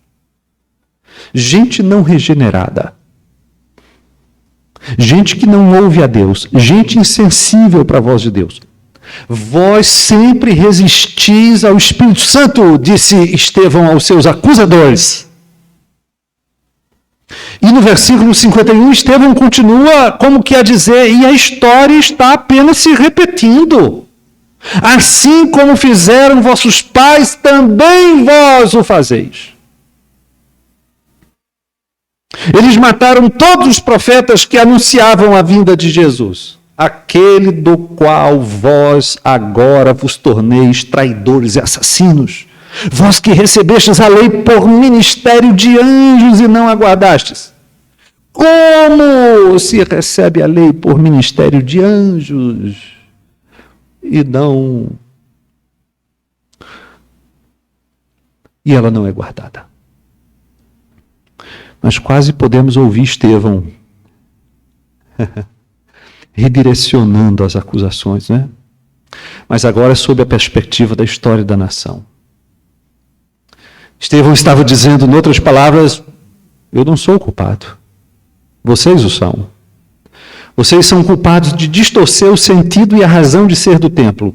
Gente não regenerada. Gente que não ouve a Deus. Gente insensível para a voz de Deus. Vós sempre resistis ao Espírito Santo, disse Estevão aos seus acusadores. E no versículo 51, Estevão continua como que a dizer, e a história está apenas se repetindo. Assim como fizeram vossos pais, também vós o fazeis. Eles mataram todos os profetas que anunciavam a vinda de Jesus. Aquele do qual vós agora vos torneis traidores e assassinos. Vós que recebestes a lei por ministério de anjos e não aguardastes. Como se recebe a lei por ministério de anjos e não... E ela não é guardada. Mas quase podemos ouvir Estevão redirecionando as acusações, né? Mas agora sob a perspectiva da história da nação. Estevão estava dizendo, em outras palavras, eu não sou o culpado. Vocês o são. Vocês são culpados de distorcer o sentido e a razão de ser do templo.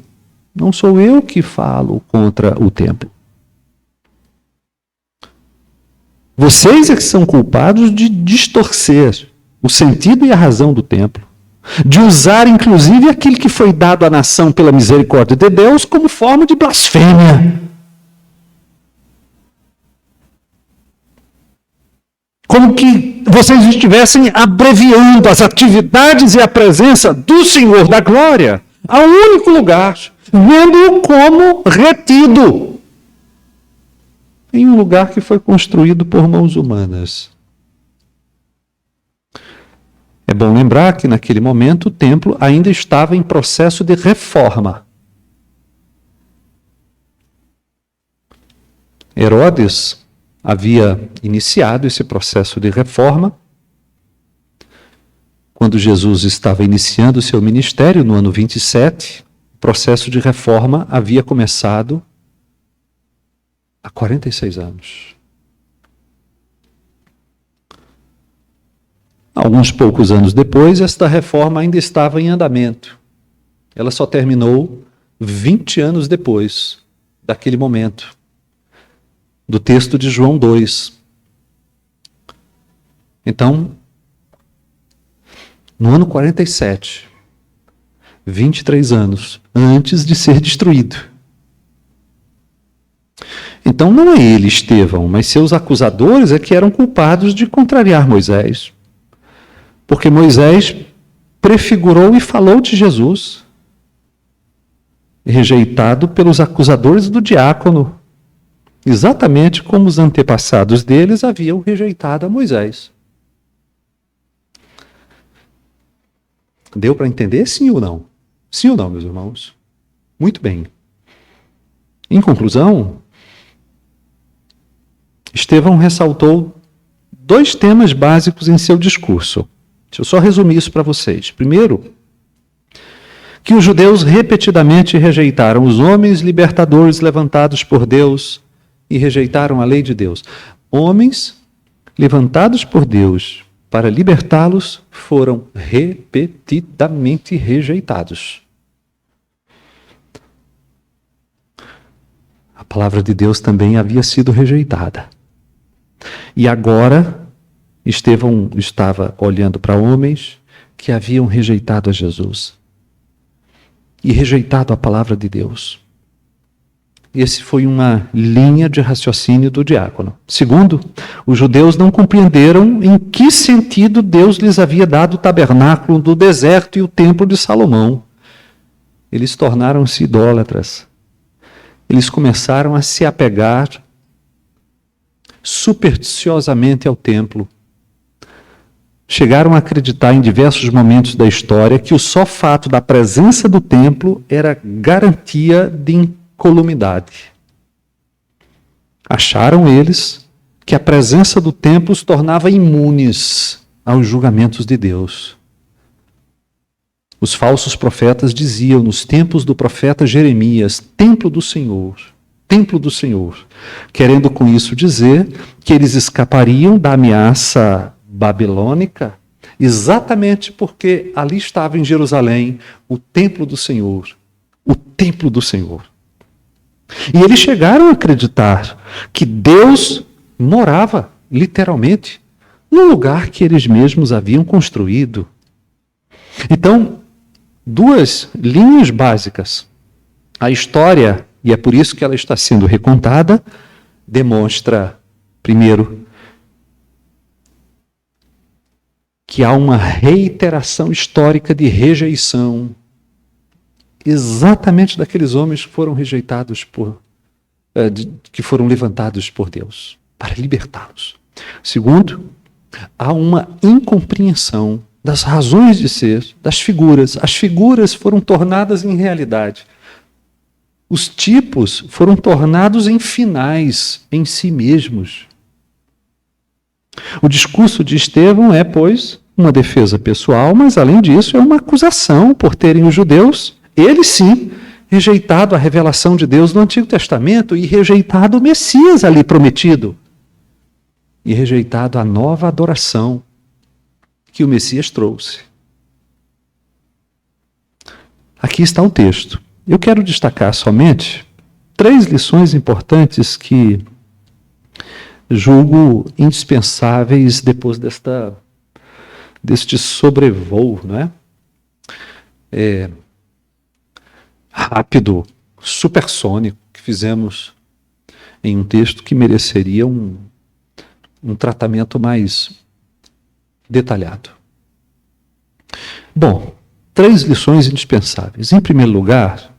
Não sou eu que falo contra o templo. Vocês é que são culpados de distorcer o sentido e a razão do templo. De usar, inclusive, aquilo que foi dado à nação pela misericórdia de Deus como forma de blasfêmia. Como que vocês estivessem abreviando as atividades e a presença do Senhor da Glória a um único lugar, vendo-o como retido em um lugar que foi construído por mãos humanas. É bom lembrar que naquele momento o templo ainda estava em processo de reforma. Herodes havia iniciado esse processo de reforma quando Jesus estava iniciando o seu ministério no ano 27. O processo de reforma havia começado há 46 anos. Alguns poucos anos depois, esta reforma ainda estava em andamento. Ela só terminou 20 anos depois daquele momento, do texto de João 2. Então, no ano 47, 23 anos antes de ser destruído. Então não é ele, Estevão, mas seus acusadores é que eram culpados de contrariar Moisés. Porque Moisés prefigurou e falou de Jesus, rejeitado pelos acusadores do diácono, exatamente como os antepassados deles haviam rejeitado a Moisés. Deu para entender, sim ou não? Sim ou não, meus irmãos? Muito bem. Em conclusão, Estevão ressaltou 2 temas básicos em seu discurso. Deixa eu só resumir isso para vocês. Primeiro, que os judeus repetidamente rejeitaram os homens libertadores levantados por Deus e rejeitaram a lei de Deus. Homens levantados por Deus para libertá-los foram repetidamente rejeitados. A palavra de Deus também havia sido rejeitada. E agora, Estevão estava olhando para homens que haviam rejeitado a Jesus e rejeitado a palavra de Deus. Esse foi uma linha de raciocínio do diácono. Segundo, os judeus não compreenderam em que sentido Deus lhes havia dado o tabernáculo do deserto e o templo de Salomão. Eles tornaram-se idólatras. Eles começaram a se apegar supersticiosamente ao templo. Chegaram a acreditar em diversos momentos da história que o só fato da presença do templo era garantia de incolumidade. Acharam eles que a presença do templo os tornava imunes aos julgamentos de Deus. Os falsos profetas diziam nos tempos do profeta Jeremias, templo do Senhor, querendo com isso dizer que eles escapariam da ameaça babilônica, exatamente porque ali estava em Jerusalém o templo do Senhor, E eles chegaram a acreditar que Deus morava, literalmente, no lugar que eles mesmos haviam construído. Então, duas linhas básicas. A história, e é por isso que ela está sendo recontada, demonstra, primeiro, que há uma reiteração histórica de rejeição exatamente daqueles homens que foram rejeitados que foram levantados por Deus para libertá-los. Segundo, há uma incompreensão das razões de ser, das figuras. As figuras foram tornadas em realidade. Os tipos foram tornados em finais, em si mesmos. O discurso de Estevão é, pois, uma defesa pessoal, mas, além disso, é uma acusação por terem os judeus, eles sim, rejeitado a revelação de Deus no Antigo Testamento e rejeitado o Messias ali prometido. E rejeitado a nova adoração que o Messias trouxe. Aqui está o texto. Eu quero destacar somente 3 lições importantes que julgo indispensáveis depois deste sobrevoo, não é? Rápido, supersônico, que fizemos em um texto que mereceria um tratamento mais detalhado. Bom, 3 lições indispensáveis. Em primeiro lugar,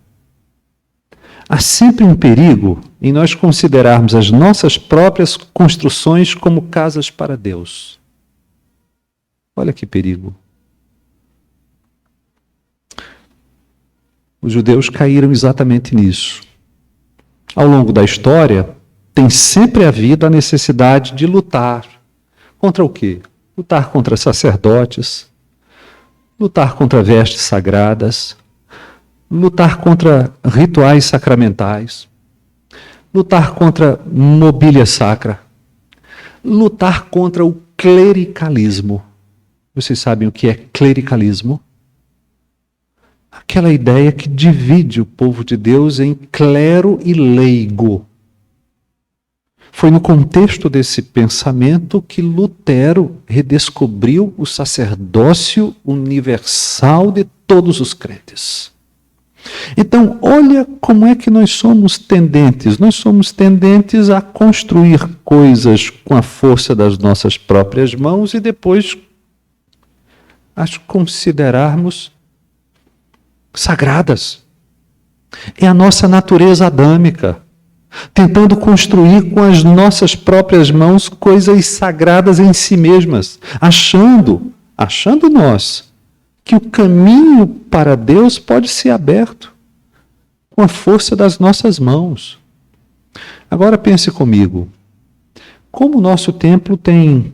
há sempre um perigo em nós considerarmos as nossas próprias construções como casas para Deus. Olha que perigo. Os judeus caíram exatamente nisso. Ao longo da história, tem sempre havido a necessidade de lutar. Contra o quê? Lutar contra sacerdotes, lutar contra vestes sagradas, lutar contra rituais sacramentais, lutar contra mobília sacra, lutar contra o clericalismo. Vocês sabem o que é clericalismo? Aquela ideia que divide o povo de Deus em clero e leigo. Foi no contexto desse pensamento que Lutero redescobriu o sacerdócio universal de todos os crentes. Então, olha como é que nós somos tendentes. Nós somos tendentes a construir coisas com a força das nossas próprias mãos e depois as considerarmos sagradas. É a nossa natureza adâmica, tentando construir com as nossas próprias mãos coisas sagradas em si mesmas, achando nós que o caminho para Deus pode ser aberto com a força das nossas mãos. Agora pense comigo, como o nosso templo tem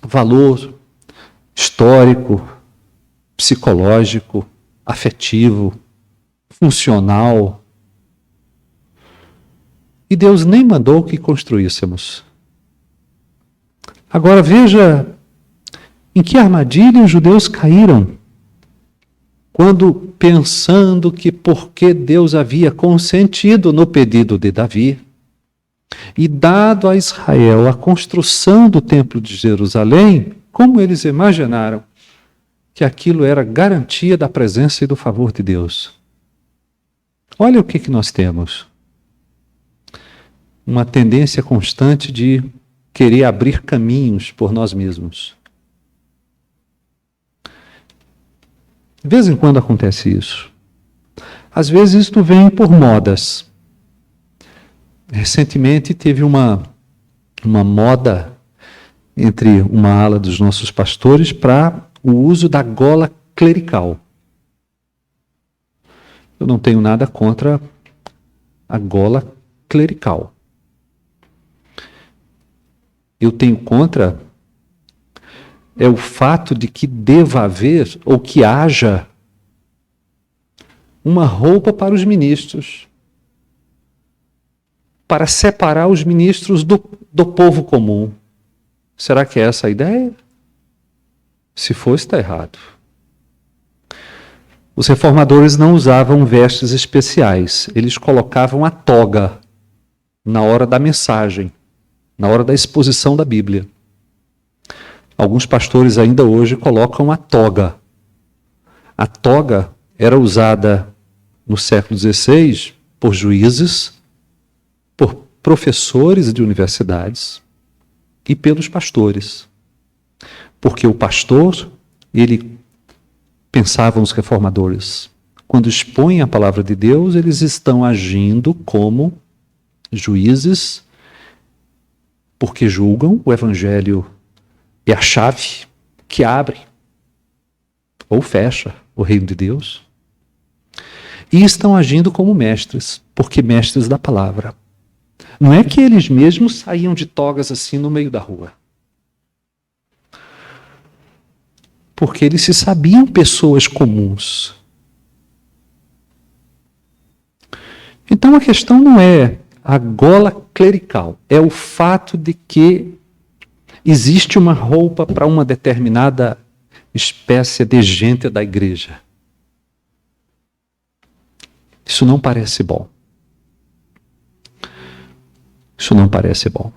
valor histórico, psicológico, afetivo, funcional. E Deus nem mandou que construíssemos. Agora veja em que armadilha os judeus caíram quando pensando que porque Deus havia consentido no pedido de Davi e dado a Israel a construção do Templo de Jerusalém, como eles imaginaram que aquilo era garantia da presença e do favor de Deus. Olha o que nós temos. Uma tendência constante de querer abrir caminhos por nós mesmos. De vez em quando acontece isso. Às vezes isso vem por modas. Recentemente teve uma moda entre uma ala dos nossos pastores para o uso da gola clerical. Eu não tenho nada contra a gola clerical. Eu tenho contra o fato de que deva haver ou que haja uma roupa para os ministros, para separar os ministros do povo comum. Será que é essa a ideia? Se for, está errado. Os reformadores não usavam vestes especiais, eles colocavam a toga na hora da mensagem, na hora da exposição da Bíblia. Alguns pastores ainda hoje colocam a toga. A toga era usada no século XVI por juízes, por professores de universidades e pelos pastores. Porque o pastor, ele, pensavam os reformadores, quando expõem a palavra de Deus, eles estão agindo como juízes, porque julgam o evangelho é a chave que abre ou fecha o reino de Deus. E estão agindo como mestres, porque mestres da palavra. Não é que eles mesmos saíam de togas assim no meio da rua. Porque eles se sabiam pessoas comuns. Então a questão não é a gola clerical, é o fato de que existe uma roupa para uma determinada espécie de gente da igreja. Isso não parece bom. Isso não parece bom.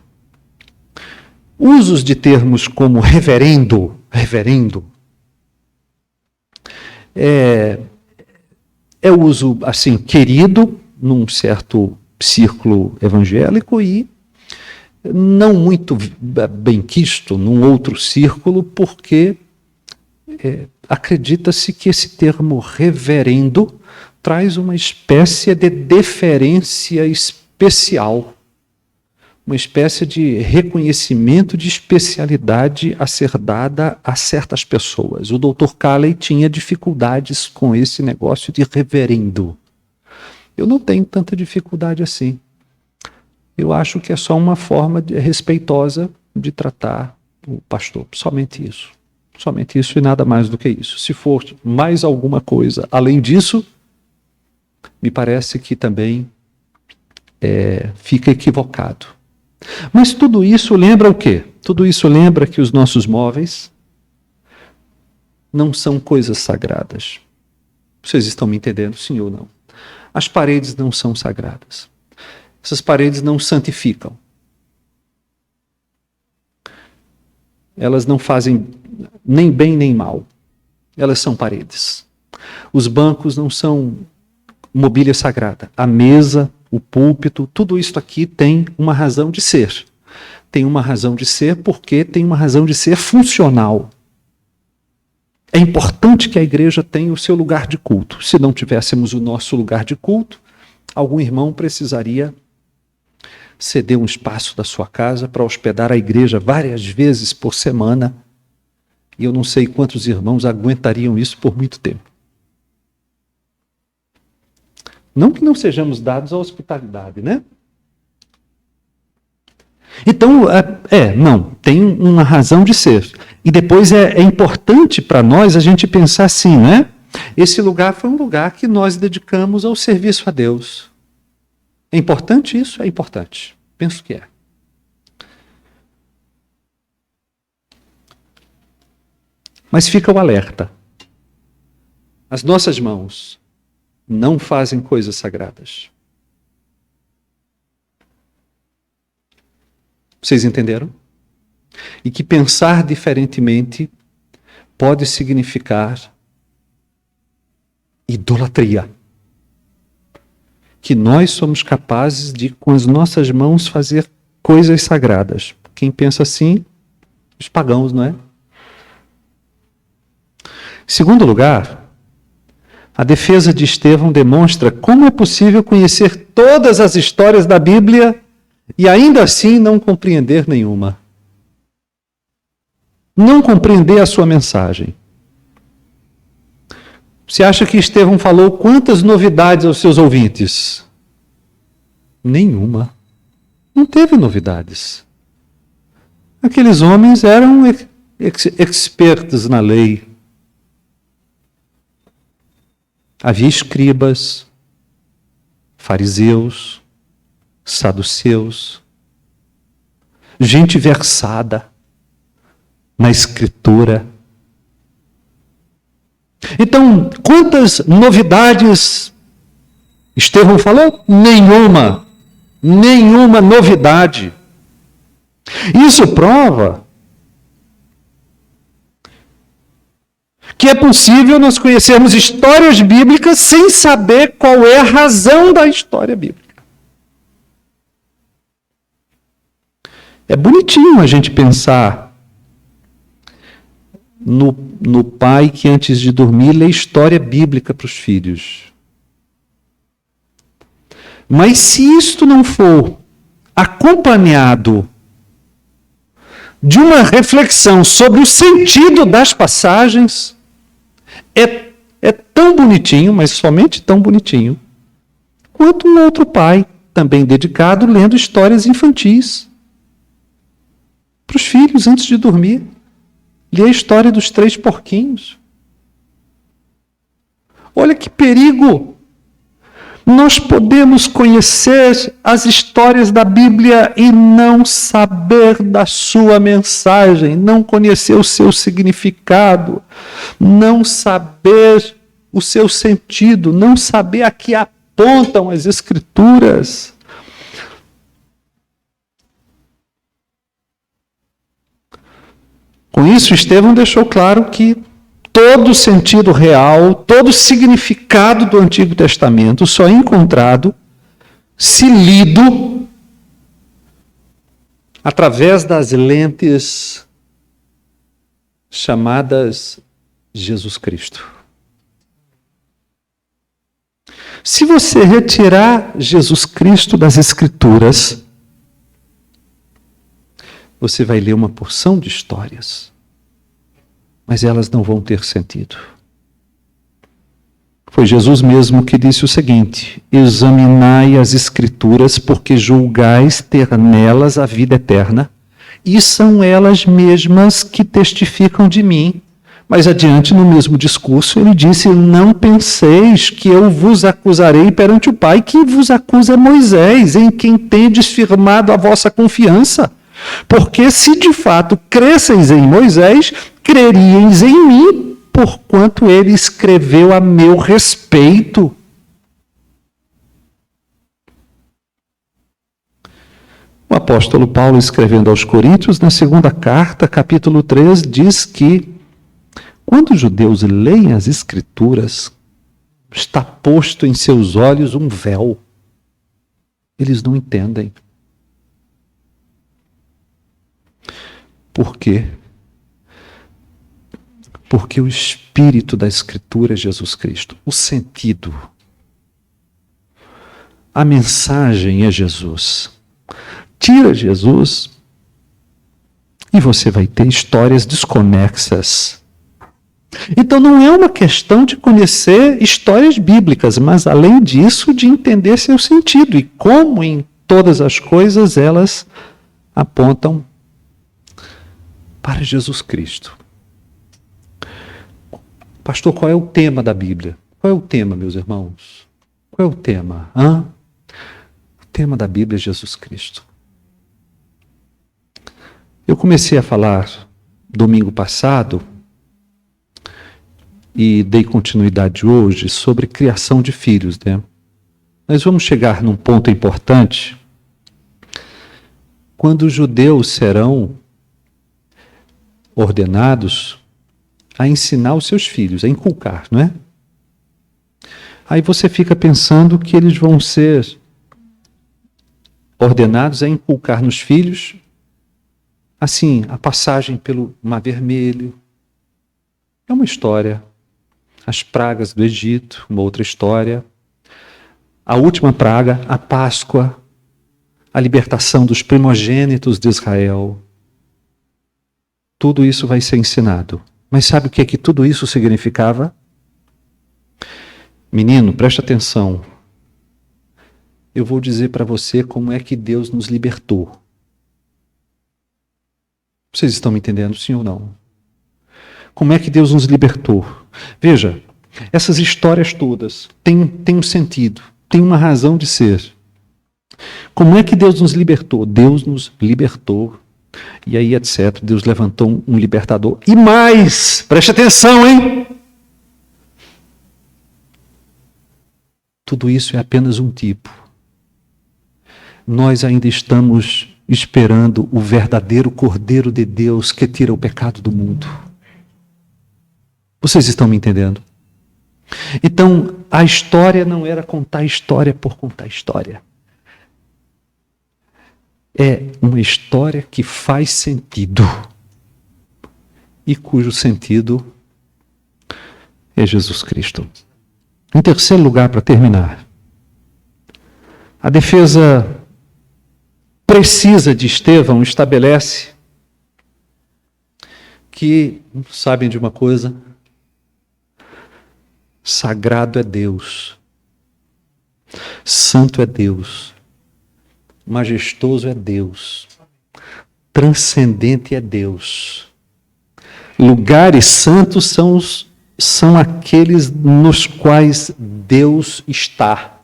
Usos de termos como reverendo, é uso assim querido num certo círculo evangélico e não muito bem quisto num outro círculo, porque acredita-se que esse termo reverendo traz uma espécie de deferência especial, uma espécie de reconhecimento de especialidade a ser dada a certas pessoas. O Dr. Calley tinha dificuldades com esse negócio de reverendo. Eu não tenho tanta dificuldade assim. Eu acho que é só uma forma respeitosa de tratar o pastor. Somente isso. Somente isso e nada mais do que isso. Se for mais alguma coisa além disso, me parece que também fica equivocado. Mas tudo isso lembra o quê? Tudo isso lembra que os nossos móveis não são coisas sagradas. Vocês estão me entendendo, sim ou não? As paredes não são sagradas. Essas paredes não santificam. Elas não fazem nem bem nem mal. Elas são paredes. Os bancos não são mobília sagrada. A mesa, o púlpito, tudo isso aqui tem uma razão de ser. Tem uma razão de ser porque tem uma razão de ser funcional. É importante que a igreja tenha o seu lugar de culto. Se não tivéssemos o nosso lugar de culto, algum irmão precisaria ceder um espaço da sua casa para hospedar a igreja várias vezes por semana. E eu não sei quantos irmãos aguentariam isso por muito tempo. Não que não sejamos dados à hospitalidade, né? Então, não, tem uma razão de ser. E depois é importante para nós a gente pensar assim, né? Esse lugar foi um lugar que nós dedicamos ao serviço a Deus. É importante isso? É importante. Penso que é. Mas fica o alerta. as nossas mãos não fazem coisas sagradas. Vocês entenderam? E que pensar diferentemente pode significar idolatria. Que nós somos capazes de, com as nossas mãos, fazer coisas sagradas. Quem pensa assim, os pagãos, não é? Em segundo lugar, a defesa de Estevão demonstra como é possível conhecer todas as histórias da Bíblia e ainda assim não compreender nenhuma. Não compreender a sua mensagem. Você acha que Estevão falou quantas novidades aos seus ouvintes? Nenhuma. Não teve novidades. Aqueles homens eram expertos na lei. Havia escribas, fariseus, saduceus, gente versada na Escritura. Então, quantas novidades Estevão falou? Nenhuma. Nenhuma novidade. Isso prova que é possível nós conhecermos histórias bíblicas sem saber qual é a razão da história bíblica. É bonitinho a gente pensar no pai que antes de dormir lê história bíblica para os filhos. Mas se isto não for acompanhado de uma reflexão sobre o sentido das passagens, é tão bonitinho, mas somente tão bonitinho, quanto um outro pai, também dedicado, lendo histórias infantis para os filhos antes de dormir. Lê a história dos 3 porquinhos. Olha que perigo! Nós podemos conhecer as histórias da Bíblia e não saber da sua mensagem, não conhecer o seu significado, não saber o seu sentido, não saber a que apontam as Escrituras. Com isso, Estevão deixou claro que todo o sentido real, todo o significado do Antigo Testamento só é encontrado se lido através das lentes chamadas Jesus Cristo. Se você retirar Jesus Cristo das Escrituras, você vai ler uma porção de histórias, mas elas não vão ter sentido. Foi Jesus mesmo que disse o seguinte: examinai as Escrituras, porque julgais ter nelas a vida eterna, e são elas mesmas que testificam de mim. Mas adiante, no mesmo discurso, ele disse: não penseis que eu vos acusarei perante o Pai. Quem vos acusa é Moisés, em quem tendes firmado a vossa confiança. Porque se de fato cresceis em Moisés, creríeis em mim, porquanto ele escreveu a meu respeito. O apóstolo Paulo, escrevendo aos Coríntios, na segunda carta, capítulo 3, diz que quando os judeus leem as Escrituras, está posto em seus olhos um véu. Eles não entendem. Por quê? Porque o espírito da Escritura é Jesus Cristo. O sentido, a mensagem é Jesus. Tira Jesus e você vai ter histórias desconexas. Então não é uma questão de conhecer histórias bíblicas, mas além disso de entender seu sentido e como em todas as coisas elas apontam para Jesus Cristo. Pastor, qual é o tema da Bíblia? Qual é o tema, meus irmãos? Qual é o tema? O tema da Bíblia é Jesus Cristo. Eu comecei a falar domingo passado e dei continuidade hoje sobre criação de filhos, né? Mas vamos chegar num ponto importante. Quando os judeus serão ordenados a ensinar os seus filhos, a inculcar, não é? Aí você fica pensando que eles vão ser ordenados a inculcar nos filhos, assim, a passagem pelo Mar Vermelho. É uma história. As pragas do Egito, uma outra história. A última praga, a Páscoa, a libertação dos primogênitos de Israel. Tudo isso vai ser ensinado. Mas sabe o que tudo isso significava? Menino, preste atenção. Eu vou dizer para você como é que Deus nos libertou. Vocês estão me entendendo, sim ou não? Como é que Deus nos libertou? Veja, essas histórias todas têm um sentido, têm uma razão de ser. Como é que Deus nos libertou? Deus nos libertou. E aí, etc. Deus levantou um libertador. E mais, preste atenção, hein? Tudo isso é apenas um tipo. Nós ainda estamos esperando o verdadeiro Cordeiro de Deus que tira o pecado do mundo. Vocês estão me entendendo? Então, a história não era contar história por contar história. É uma história que faz sentido e cujo sentido é Jesus Cristo. Em terceiro lugar, para terminar, a defesa precisa de Estevão estabelece que, sabem de uma coisa? Sagrado é Deus, santo é Deus, majestoso é Deus, transcendente é Deus. Lugares santos são aqueles nos quais Deus está.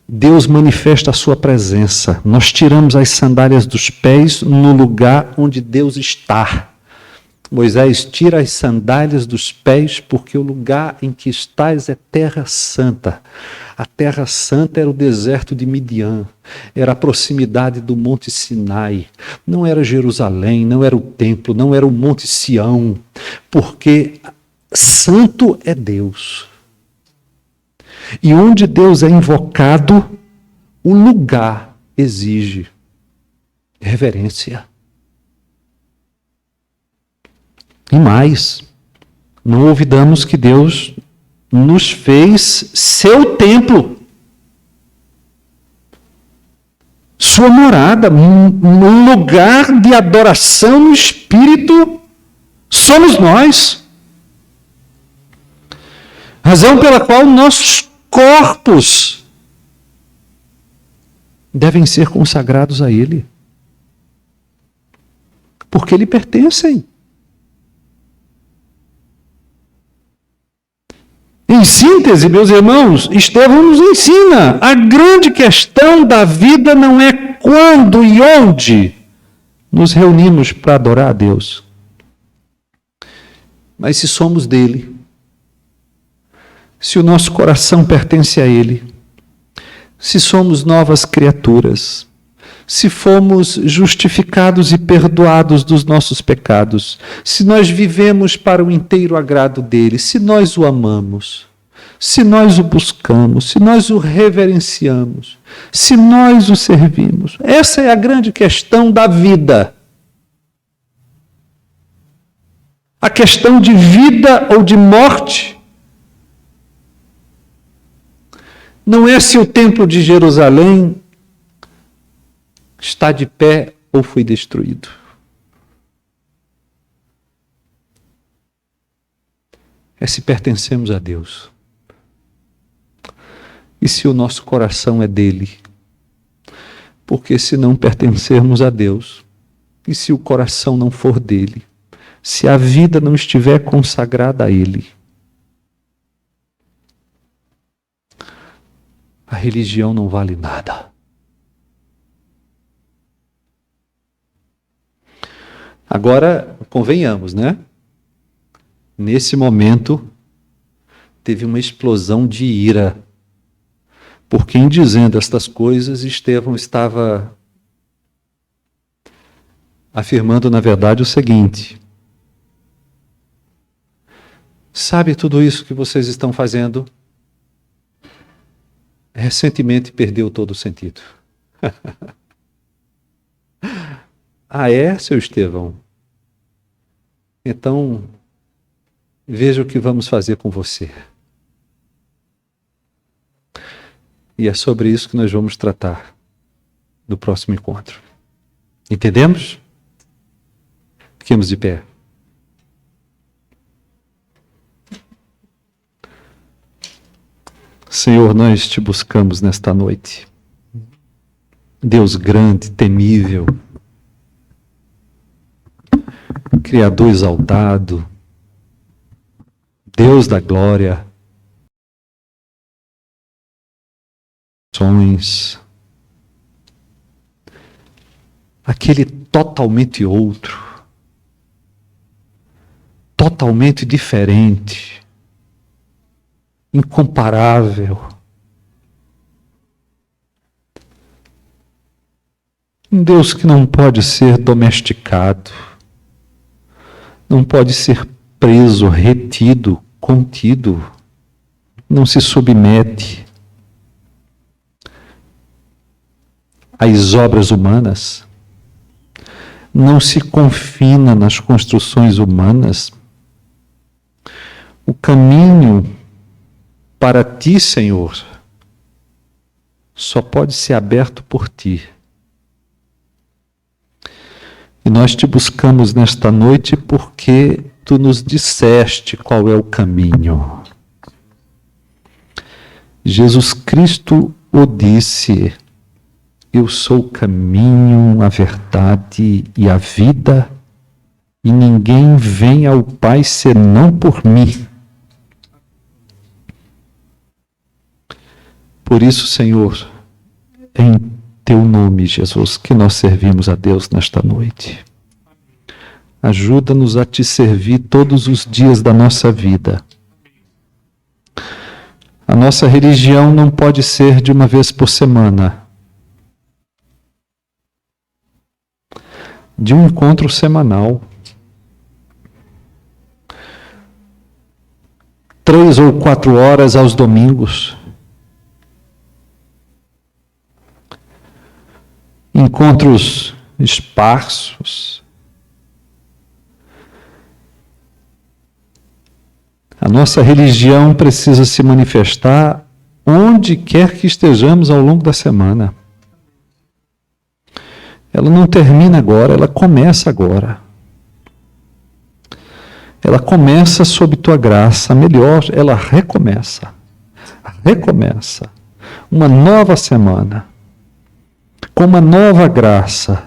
Deus manifesta a sua presença. Nós tiramos as sandálias dos pés no lugar onde Deus está. Moisés tira as sandálias dos pés porque o lugar em que estás é terra santa. A terra santa era o deserto de Midian, era a proximidade do Monte Sinai. Não era Jerusalém, não era o templo, não era o Monte Sião, porque santo é Deus. E onde Deus é invocado, o lugar exige reverência. E mais, não olvidamos que Deus nos fez seu templo, sua morada, um lugar de adoração no Espírito, somos nós. Razão pela qual nossos corpos devem ser consagrados a Ele, porque lhe pertencem. Em síntese, meus irmãos, Estevão nos ensina, a grande questão da vida não é quando e onde nos reunimos para adorar a Deus, mas se somos dele, se o nosso coração pertence a Ele, se somos novas criaturas, se fomos justificados e perdoados dos nossos pecados, se nós vivemos para o inteiro agrado dele, se nós o amamos, se nós o buscamos, se nós o reverenciamos, se nós o servimos. Essa é a grande questão da vida. A questão de vida ou de morte não é se o templo de Jerusalém está de pé ou foi destruído. É se pertencemos a Deus. E se o nosso coração é dele. Porque se não pertencermos a Deus, e se o coração não for dele, se a vida não estiver consagrada a Ele, a religião não vale nada. Agora, convenhamos, né? Nesse momento, teve uma explosão de ira, porque em dizendo estas coisas, Estevão estava afirmando, na verdade, o seguinte: sabe tudo isso que vocês estão fazendo? Recentemente perdeu todo o sentido. Ah, é, seu Estevão? Então, veja o que vamos fazer com você. E é sobre isso que nós vamos tratar no próximo encontro. Entendemos? Fiquemos de pé. Senhor, nós te buscamos nesta noite. Deus grande, temível, Criador exaltado, Deus da glória, aquele totalmente outro, totalmente diferente, incomparável. Um Deus que não pode ser domesticado, não pode ser preso, retido, contido, não se submete às obras humanas, não se confina nas construções humanas. O caminho para ti, Senhor, só pode ser aberto por ti. E nós te buscamos nesta noite porque tu nos disseste qual é o caminho. Jesus Cristo o disse: eu sou o caminho, a verdade e a vida, e ninguém vem ao Pai senão por mim. Por isso, Senhor, em teu nome, Jesus, que nós servimos a Deus nesta noite. Ajuda-nos a te servir todos os dias da nossa vida. A nossa religião não pode ser de uma vez por semana, de um encontro semanal, 3 ou 4 horas aos domingos, encontros esparsos. A nossa religião precisa se manifestar onde quer que estejamos ao longo da semana. Ela não termina agora, ela começa agora. Ela começa sob tua graça, melhor, ela recomeça. Recomeça. Uma nova semana, com uma nova graça,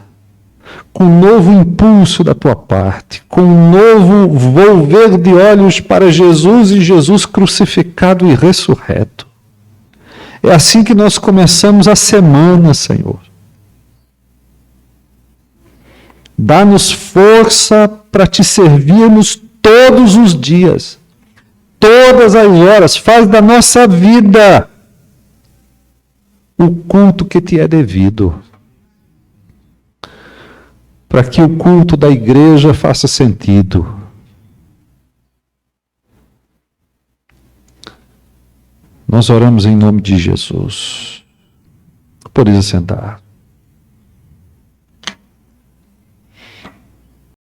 com um novo impulso da tua parte, com um novo volver de olhos para Jesus e Jesus crucificado e ressurreto. É assim que nós começamos a semana, Senhor. Dá-nos força para te servirmos todos os dias, todas as horas. Faz da nossa vida o culto que te é devido, para que o culto da igreja faça sentido. Nós oramos em nome de Jesus. Podeis assentar.